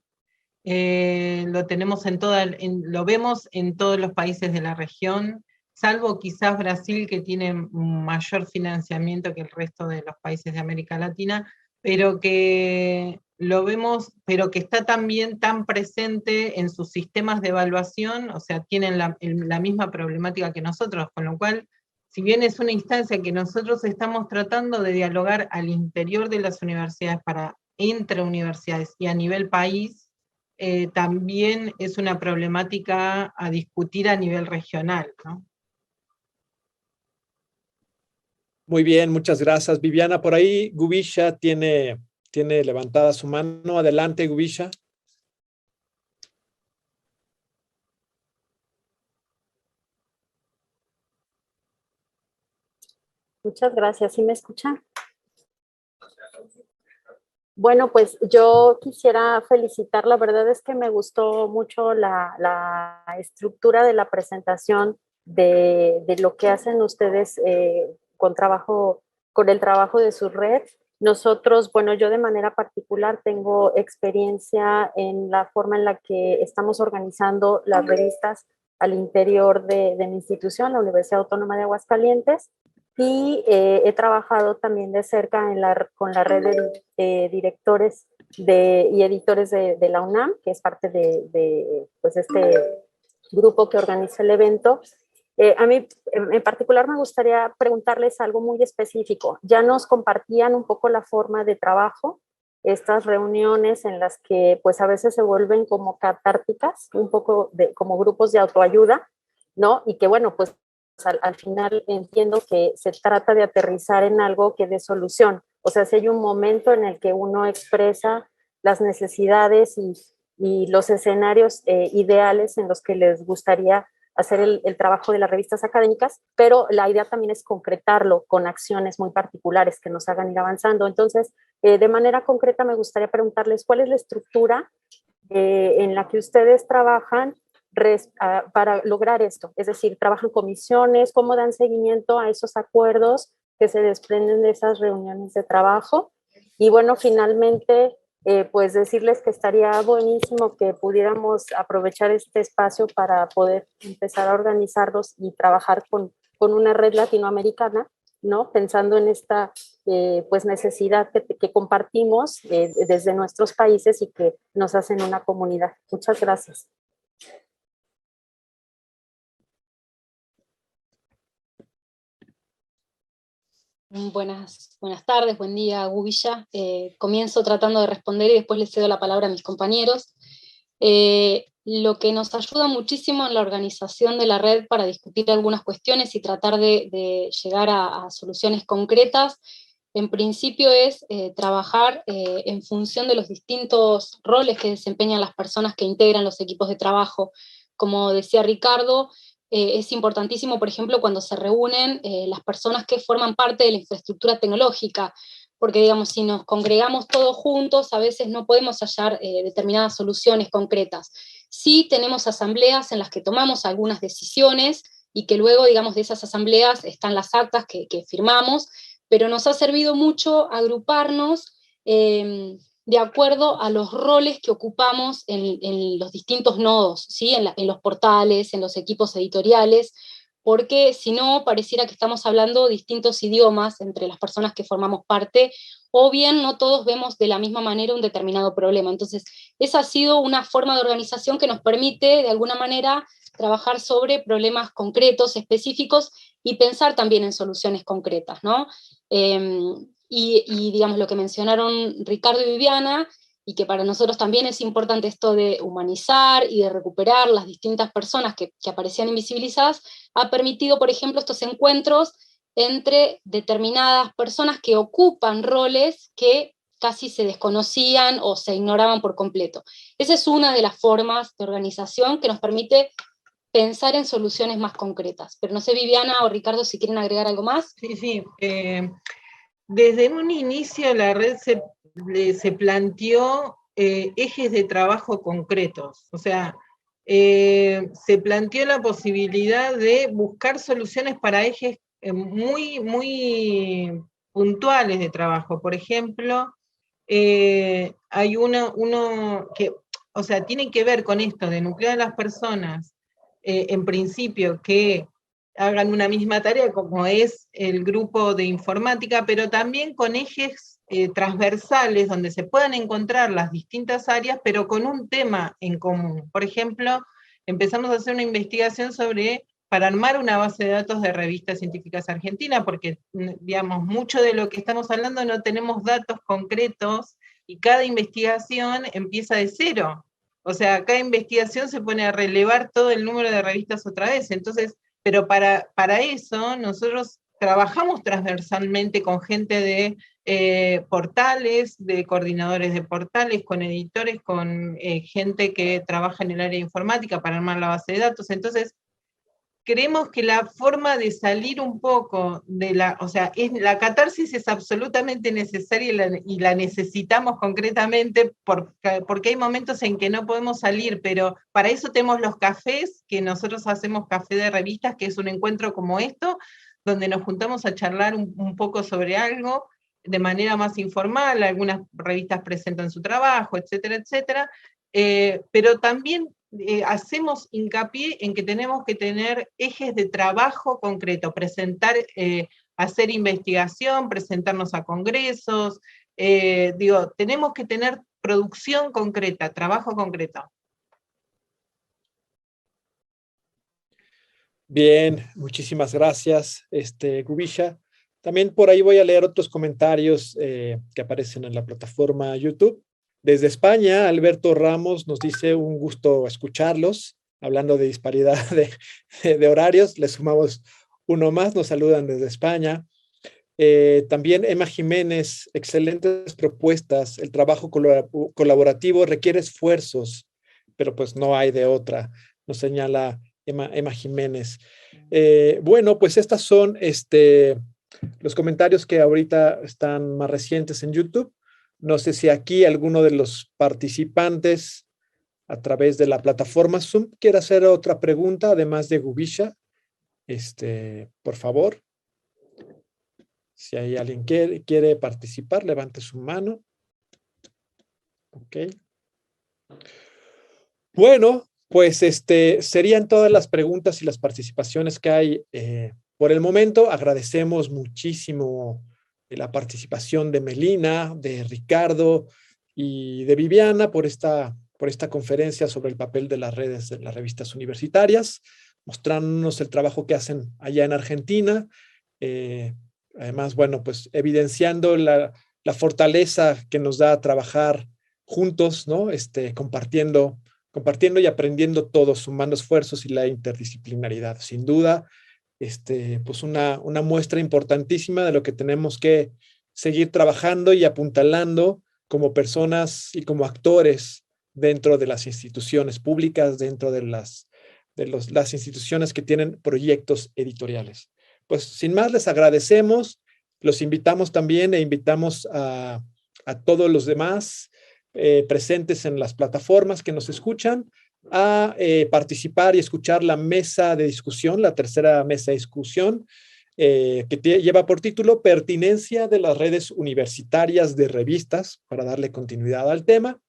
lo tenemos lo vemos en todos los países de la región, salvo quizás Brasil, que tiene mayor financiamiento que el resto de los países de América Latina, pero que lo vemos, pero que está también tan presente en sus sistemas de evaluación, o sea, tienen la misma problemática que nosotros, con lo cual, si bien es una instancia que nosotros estamos tratando de dialogar al interior de las universidades entre universidades y a nivel país, también es una problemática a discutir a nivel regional, ¿no? Muy bien, muchas gracias. Viviana, por ahí Gubisha tiene levantada su mano. Adelante, Gubisha. Muchas gracias. ¿Sí me escuchan? Bueno, pues yo quisiera felicitar, la verdad es que me gustó mucho la estructura de la presentación de lo que hacen ustedes con el trabajo de su red. Nosotros, bueno, yo de manera particular tengo experiencia en la forma en la que estamos organizando las revistas al interior de mi institución, la Universidad Autónoma de Aguascalientes. Y he trabajado también de cerca con la red de directores y editores de la UNAM, que es parte de pues este grupo que organiza el evento. A mí en particular me gustaría preguntarles algo muy específico. Ya nos compartían un poco la forma de trabajo, estas reuniones en las que pues a veces se vuelven como catárticas, un poco como grupos de autoayuda, ¿no? Y que bueno, pues al final entiendo que se trata de aterrizar en algo que dé solución. O sea, si hay un momento en el que uno expresa las necesidades y los escenarios ideales en los que les gustaría hacer el trabajo de las revistas académicas, pero la idea también es concretarlo con acciones muy particulares que nos hagan ir avanzando. Entonces, de manera concreta me gustaría preguntarles cuál es la estructura en la que ustedes trabajan para lograr esto, es decir, trabajan comisiones, cómo dan seguimiento a esos acuerdos que se desprenden de esas reuniones de trabajo. Y bueno, finalmente, pues decirles que estaría buenísimo que pudiéramos aprovechar este espacio para poder empezar a organizarnos y trabajar con una red latinoamericana, ¿no? Pensando en esta pues necesidad que compartimos desde nuestros países y que nos hacen una comunidad. Muchas gracias. Buenas tardes, buen día, Gubilla. Comienzo tratando de responder y después les cedo la palabra a mis compañeros. Lo que nos ayuda muchísimo en la organización de la red para discutir algunas cuestiones y tratar de llegar a soluciones concretas, en principio es trabajar en función de los distintos roles que desempeñan las personas que integran los equipos de trabajo. Como decía Ricardo, es importantísimo, por ejemplo, cuando se reúnen las personas que forman parte de la infraestructura tecnológica, porque, digamos, si nos congregamos todos juntos, a veces no podemos hallar determinadas soluciones concretas. Sí tenemos asambleas en las que tomamos algunas decisiones y que luego, digamos, de esas asambleas están las actas que firmamos, pero nos ha servido mucho agruparnos de acuerdo a los roles que ocupamos en los distintos nodos, ¿sí? En los portales, en los equipos editoriales, porque si no, pareciera que estamos hablando distintos idiomas entre las personas que formamos parte, o bien no todos vemos de la misma manera un determinado problema. Entonces, esa ha sido una forma de organización que nos permite, de alguna manera, trabajar sobre problemas concretos, específicos, y pensar también en soluciones concretas, ¿no? Y digamos, lo que mencionaron Ricardo y Viviana, y que para nosotros también es importante esto de humanizar y de recuperar las distintas personas que aparecían invisibilizadas, ha permitido, por ejemplo, estos encuentros entre determinadas personas que ocupan roles que casi se desconocían o se ignoraban por completo. Esa es una de las formas de organización que nos permite pensar en soluciones más concretas. Pero no sé, Viviana o Ricardo, si quieren agregar algo más. Sí, sí. Desde un inicio la red se planteó ejes de trabajo concretos, o sea, se planteó la posibilidad de buscar soluciones para ejes muy, muy puntuales de trabajo. Por ejemplo, hay uno que, o sea, tiene que ver con esto de nuclear a las personas, en principio, que hagan una misma tarea como es el grupo de informática, pero también con ejes transversales donde se puedan encontrar las distintas áreas, pero con un tema en común. Por ejemplo, empezamos a hacer una investigación para armar una base de datos de revistas científicas argentinas, porque, digamos, mucho de lo que estamos hablando no tenemos datos concretos y cada investigación empieza de cero. O sea, cada investigación se pone a relevar todo el número de revistas otra vez. Entonces, pero para eso nosotros trabajamos transversalmente con gente de portales, de coordinadores de portales, con editores, con gente que trabaja en el área de informática para armar la base de datos. Entonces, creemos que la forma de salir un poco de o sea, la catarsis es absolutamente necesaria y la necesitamos concretamente porque hay momentos en que no podemos salir, pero para eso tenemos los cafés, que nosotros hacemos café de revistas, que es un encuentro como esto, donde nos juntamos a charlar un poco sobre algo de manera más informal, algunas revistas presentan su trabajo, etcétera, etcétera, pero también hacemos hincapié en que tenemos que tener ejes de trabajo concreto, hacer investigación, presentarnos a congresos, tenemos que tener producción concreta, trabajo concreto. Bien, muchísimas gracias, Gubisha. También por ahí voy a leer otros comentarios que aparecen en la plataforma YouTube. Desde España, Alberto Ramos nos dice un gusto escucharlos. Hablando de disparidad de horarios, le sumamos uno más, nos saludan desde España. También Emma Jiménez, excelentes propuestas. El trabajo colaborativo requiere esfuerzos, pero pues no hay de otra, nos señala Emma Jiménez. Bueno, pues estas son los comentarios que ahorita están más recientes en YouTube. No sé si aquí alguno de los participantes a través de la plataforma Zoom quiere hacer otra pregunta, además de Gubisha. Por favor. Si hay alguien que quiere participar, levante su mano. Ok. Bueno, pues serían todas las preguntas y las participaciones que hay por el momento. Agradecemos muchísimo la participación de Melina, de Ricardo y de Viviana por esta conferencia sobre el papel de las redes en las revistas universitarias, mostrándonos el trabajo que hacen allá en Argentina. Además, bueno, pues evidenciando la fortaleza que nos da trabajar juntos, ¿no? Compartiendo y aprendiendo todos, sumando esfuerzos y la interdisciplinaridad. Sin duda, pues una muestra importantísima de lo que tenemos que seguir trabajando y apuntalando como personas y como actores dentro de las instituciones públicas, dentro de las instituciones que tienen proyectos editoriales. Pues sin más, les agradecemos, los invitamos también e invitamos a todos los demás presentes en las plataformas que nos escuchan a participar y escuchar la mesa de discusión, la tercera mesa de discusión, que lleva por título Pertinencia de las redes universitarias de revistas, para darle continuidad al tema,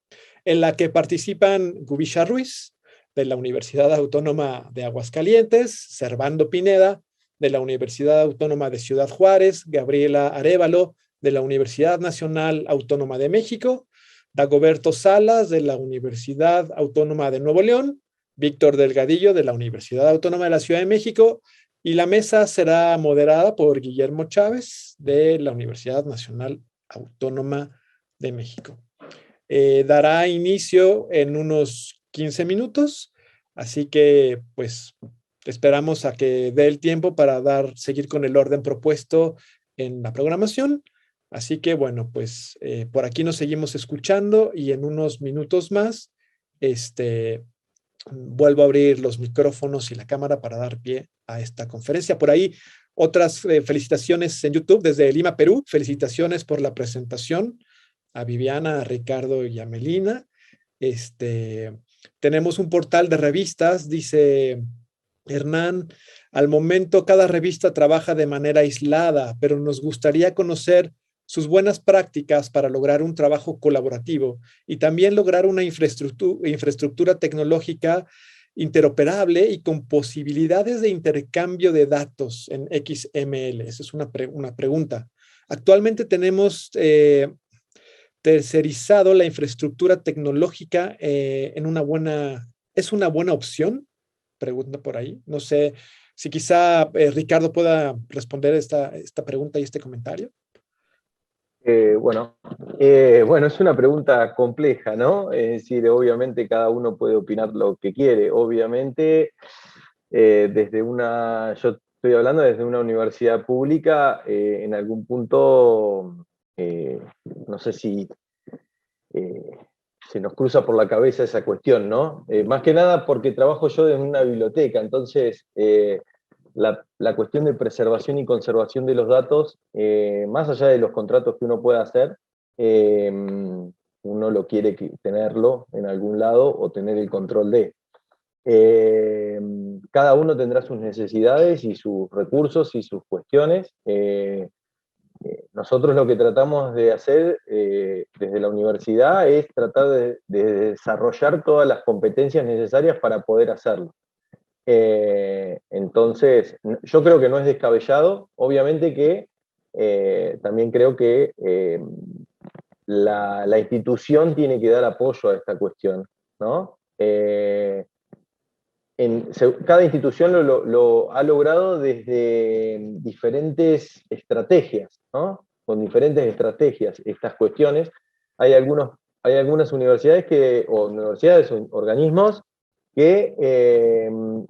en la que participan Gubisha Ruiz, de la Universidad Autónoma de Aguascalientes, Servando Pineda, de la Universidad Autónoma de Ciudad Juárez, Gabriela Arévalo, de la Universidad Nacional Autónoma de México, Dagoberto Salas, de la Universidad Autónoma de Nuevo León, Víctor Delgadillo, de la Universidad Autónoma de la Ciudad de México, y la mesa será moderada por Guillermo Chávez, de la Universidad Nacional Autónoma de México. Dará inicio en unos 15 minutos, así que pues esperamos a que dé el tiempo para seguir con el orden propuesto en la programación. Así que bueno, pues por aquí nos seguimos escuchando y en unos minutos más vuelvo a abrir los micrófonos y la cámara para dar pie a esta conferencia. Por ahí otras felicitaciones en YouTube desde Lima, Perú. Felicitaciones por la presentación a Viviana, a Ricardo y a Melina. Tenemos un portal de revistas, dice Hernán. Al momento cada revista trabaja de manera aislada, pero nos gustaría conocer sus buenas prácticas para lograr un trabajo colaborativo y también lograr una infraestructura tecnológica interoperable y con posibilidades de intercambio de datos en XML. Esa es una pregunta. Actualmente tenemos tercerizado la infraestructura tecnológica ¿es una buena opción? Pregunta por ahí. No sé si quizá Ricardo pueda responder esta pregunta y este comentario. Bueno, es una pregunta compleja, ¿no? Es decir, obviamente cada uno puede opinar lo que quiere. Obviamente, yo estoy hablando desde una universidad pública, en algún punto, no sé si se nos cruza por la cabeza esa cuestión, ¿no? Más que nada porque trabajo yo en una biblioteca, entonces la cuestión de preservación y conservación de los datos, más allá de los contratos que uno pueda hacer, uno lo quiere tenerlo en algún lado o tener el control de. Cada uno tendrá sus necesidades y sus recursos y sus cuestiones. Nosotros lo que tratamos de hacer desde la universidad es tratar de desarrollar todas las competencias necesarias para poder hacerlo. Entonces, yo creo que no es descabellado. Obviamente que también creo que la institución tiene que dar apoyo a esta cuestión, ¿no? Cada institución lo ha logrado desde diferentes estrategias, ¿no? Con diferentes estrategias estas cuestiones. Hay algunas universidades o organismos que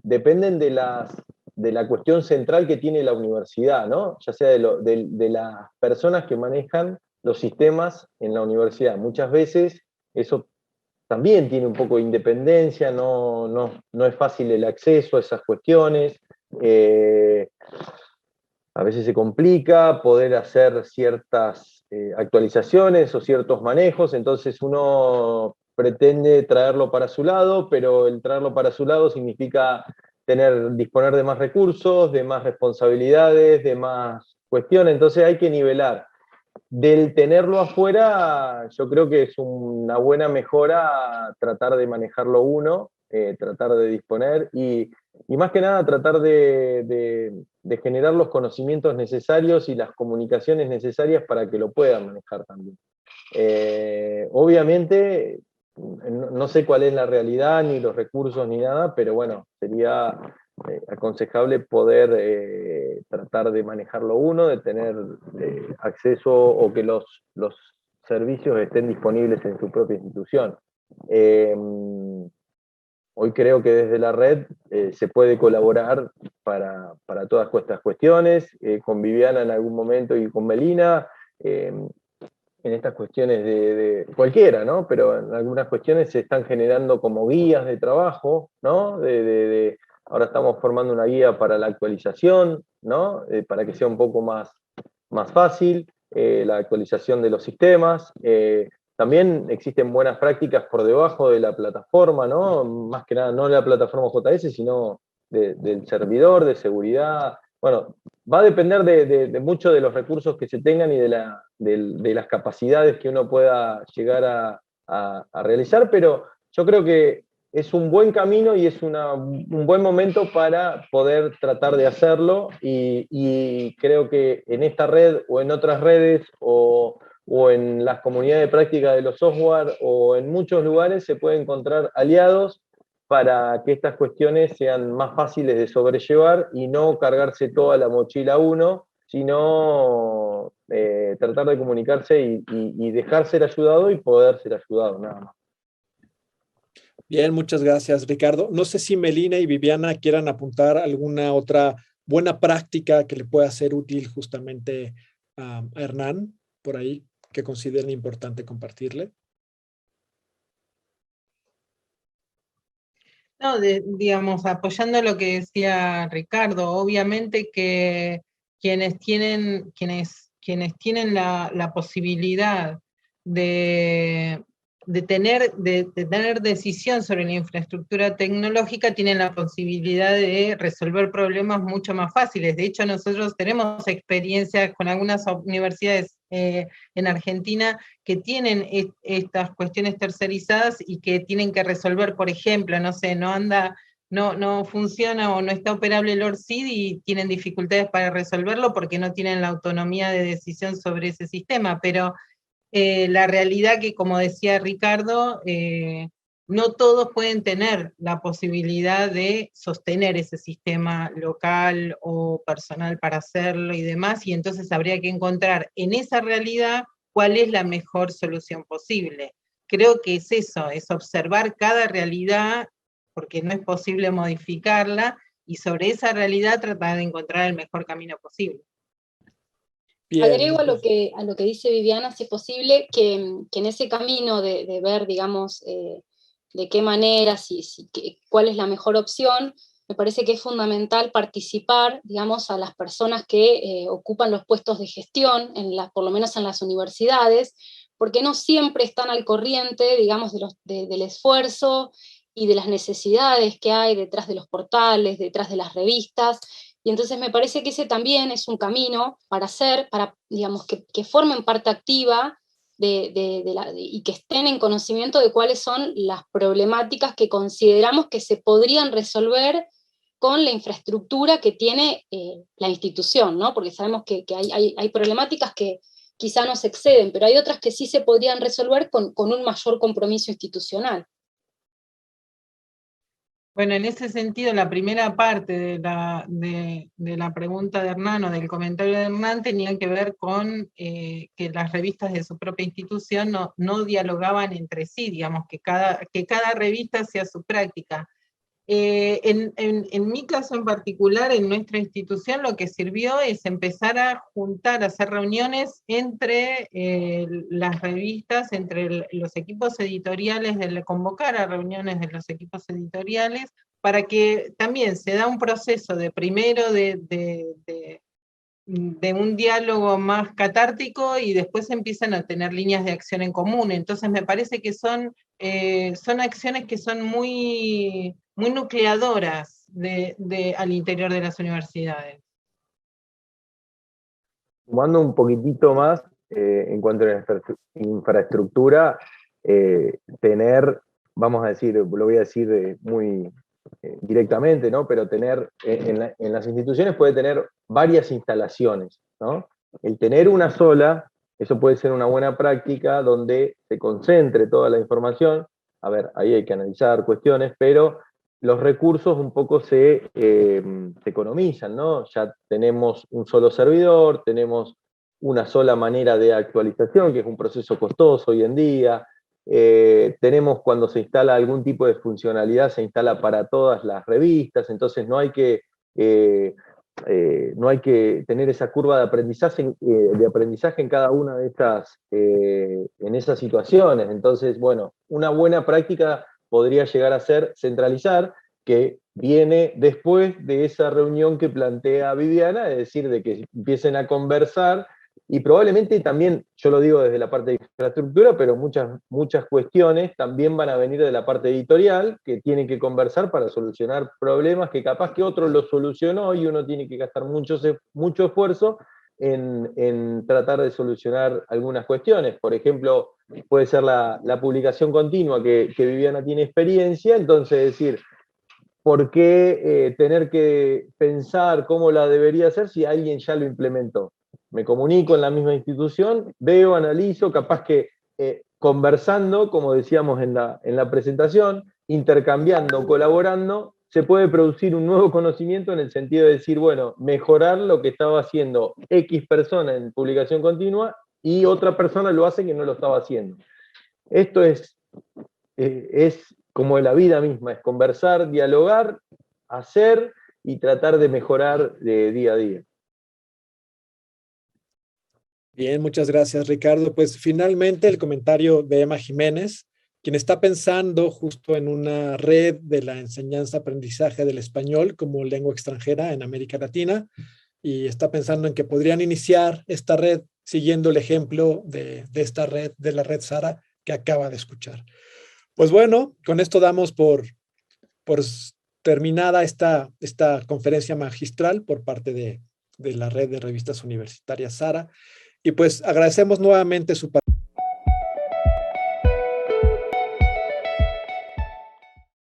dependen de la cuestión central que tiene la universidad, ¿no? Ya sea de las personas que manejan los sistemas en la universidad. Muchas veces eso también tiene un poco de independencia, no es fácil el acceso a esas cuestiones, a veces se complica poder hacer ciertas actualizaciones o ciertos manejos, entonces uno pretende traerlo para su lado, pero el traerlo para su lado significa disponer de más recursos, de más responsabilidades, de más cuestiones, entonces hay que nivelar. Del tenerlo afuera, yo creo que es una buena mejora tratar de manejarlo uno, tratar de disponer y más que nada tratar de generar los conocimientos necesarios y las comunicaciones necesarias para que lo puedan manejar también. Obviamente, no sé cuál es la realidad, ni los recursos, ni nada, pero bueno, sería aconsejable poder tratar de manejarlo uno, de tener acceso o que los servicios estén disponibles en su propia institución. Hoy creo que desde la red se puede colaborar para todas estas cuestiones, con Viviana en algún momento y con Melina, en estas cuestiones de cualquiera, ¿no? Pero en algunas cuestiones se están generando como guías de trabajo, ¿no? Ahora estamos formando una guía para la actualización, ¿no? Para que sea un poco más fácil, la actualización de los sistemas. También existen buenas prácticas por debajo de la plataforma, ¿no? Más que nada, no de la plataforma JS, sino del servidor, de seguridad. bueno, va a depender de mucho de los recursos que se tengan y de las capacidades que uno pueda llegar a realizar, pero yo creo que es un buen camino y es un buen momento para poder tratar de hacerlo, y creo que en esta red o en otras redes o en las comunidades de práctica de los software o en muchos lugares se puede encontrar aliados para que estas cuestiones sean más fáciles de sobrellevar y no cargarse toda la mochila uno, sino tratar de comunicarse y dejar ser ayudado y poder ser ayudado, nada más. Bien, muchas gracias, Ricardo. No sé si Melina y Viviana quieran apuntar alguna otra buena práctica que le pueda ser útil justamente a Hernán por ahí, que consideren importante compartirle. No, digamos, apoyando lo que decía Ricardo, obviamente que quienes tienen la posibilidad de tener decisión sobre la infraestructura tecnológica tienen la posibilidad de resolver problemas mucho más fáciles. De hecho, nosotros tenemos experiencias con algunas universidades en Argentina que tienen estas cuestiones tercerizadas y que tienen que resolver, por ejemplo, no sé, no funciona o no está operable el ORCID y tienen dificultades para resolverlo porque no tienen la autonomía de decisión sobre ese sistema, pero la realidad que, como decía Ricardo, no todos pueden tener la posibilidad de sostener ese sistema local o personal para hacerlo y demás, y entonces habría que encontrar en esa realidad cuál es la mejor solución posible. Creo que es eso, es observar cada realidad, porque no es posible modificarla, y sobre esa realidad tratar de encontrar el mejor camino posible. Bien. Agrego a lo que dice Viviana, si es posible, que en ese camino de ver, digamos, de qué manera, cuál es la mejor opción, me parece que es fundamental participar, digamos, a las personas que ocupan los puestos de gestión, por lo menos en las universidades, porque no siempre están al corriente, digamos, del esfuerzo y de las necesidades que hay detrás de los portales, detrás de las revistas. Y entonces me parece que ese también es un camino para hacer, digamos, que formen parte activa y que estén en conocimiento de cuáles son las problemáticas que consideramos que se podrían resolver con la infraestructura que tiene la institución, ¿no? Porque sabemos que hay problemáticas que quizá nos exceden, pero hay otras que sí se podrían resolver con un mayor compromiso institucional. Bueno, en ese sentido, la primera parte de la pregunta de Hernán o del comentario de Hernán tenía que ver con que las revistas de su propia institución no dialogaban entre sí, digamos, que cada revista hacía su práctica. En mi caso en particular, en nuestra institución, lo que sirvió es empezar a juntar, a hacer reuniones entre las revistas, entre los equipos editoriales, convocar a reuniones de los equipos editoriales, para que también se da un proceso de primero de un diálogo más catártico y después empiezan a tener líneas de acción en común. Entonces me parece que son acciones que son muy nucleadoras al interior de las universidades. Sumando un poquitito más, en cuanto a la infraestructura, tener, vamos a decir, lo voy a decir muy directamente, ¿no? Pero tener, en las instituciones puede tener varias instalaciones, ¿no? El tener una sola, eso puede ser una buena práctica donde se concentre toda la información. A ver, ahí hay que analizar cuestiones, pero los recursos un poco se economizan, ¿no? Ya tenemos un solo servidor, tenemos una sola manera de actualización, que es un proceso costoso hoy en día. Tenemos, cuando se instala algún tipo de funcionalidad, se instala para todas las revistas, entonces no hay que tener esa curva de aprendizaje en cada una de estas, en esas situaciones. Entonces, bueno, una buena práctica podría llegar a ser centralizar, que viene después de esa reunión que plantea Viviana, es decir, de que empiecen a conversar y probablemente también, yo lo digo desde la parte de infraestructura, pero muchas cuestiones también van a venir de la parte editorial, que tienen que conversar para solucionar problemas que capaz que otro los solucionó y uno tiene que gastar mucho esfuerzo en tratar de solucionar algunas cuestiones. Por ejemplo, puede ser la publicación continua, que Viviana tiene experiencia, entonces decir, ¿por qué tener que pensar cómo la debería hacer si alguien ya lo implementó? Me comunico en la misma institución, veo, analizo, capaz que conversando, como decíamos en la presentación, intercambiando, colaborando, se puede producir un nuevo conocimiento en el sentido de decir, bueno, mejorar lo que estaba haciendo X persona en publicación continua y otra persona lo hace que no lo estaba haciendo. Esto es como la vida misma, es conversar, dialogar, hacer y tratar de mejorar de día a día. Bien, muchas gracias, Ricardo. Pues finalmente el comentario de Emma Jiménez, quien está pensando justo en una red de la enseñanza-aprendizaje del español como lengua extranjera en América Latina, y está pensando en que podrían iniciar esta red siguiendo el ejemplo de esta red, de la red Sara, que acaba de escuchar. Pues bueno, con esto damos por terminada esta conferencia magistral por parte de la red de revistas universitarias Sara. Y pues agradecemos nuevamente su participación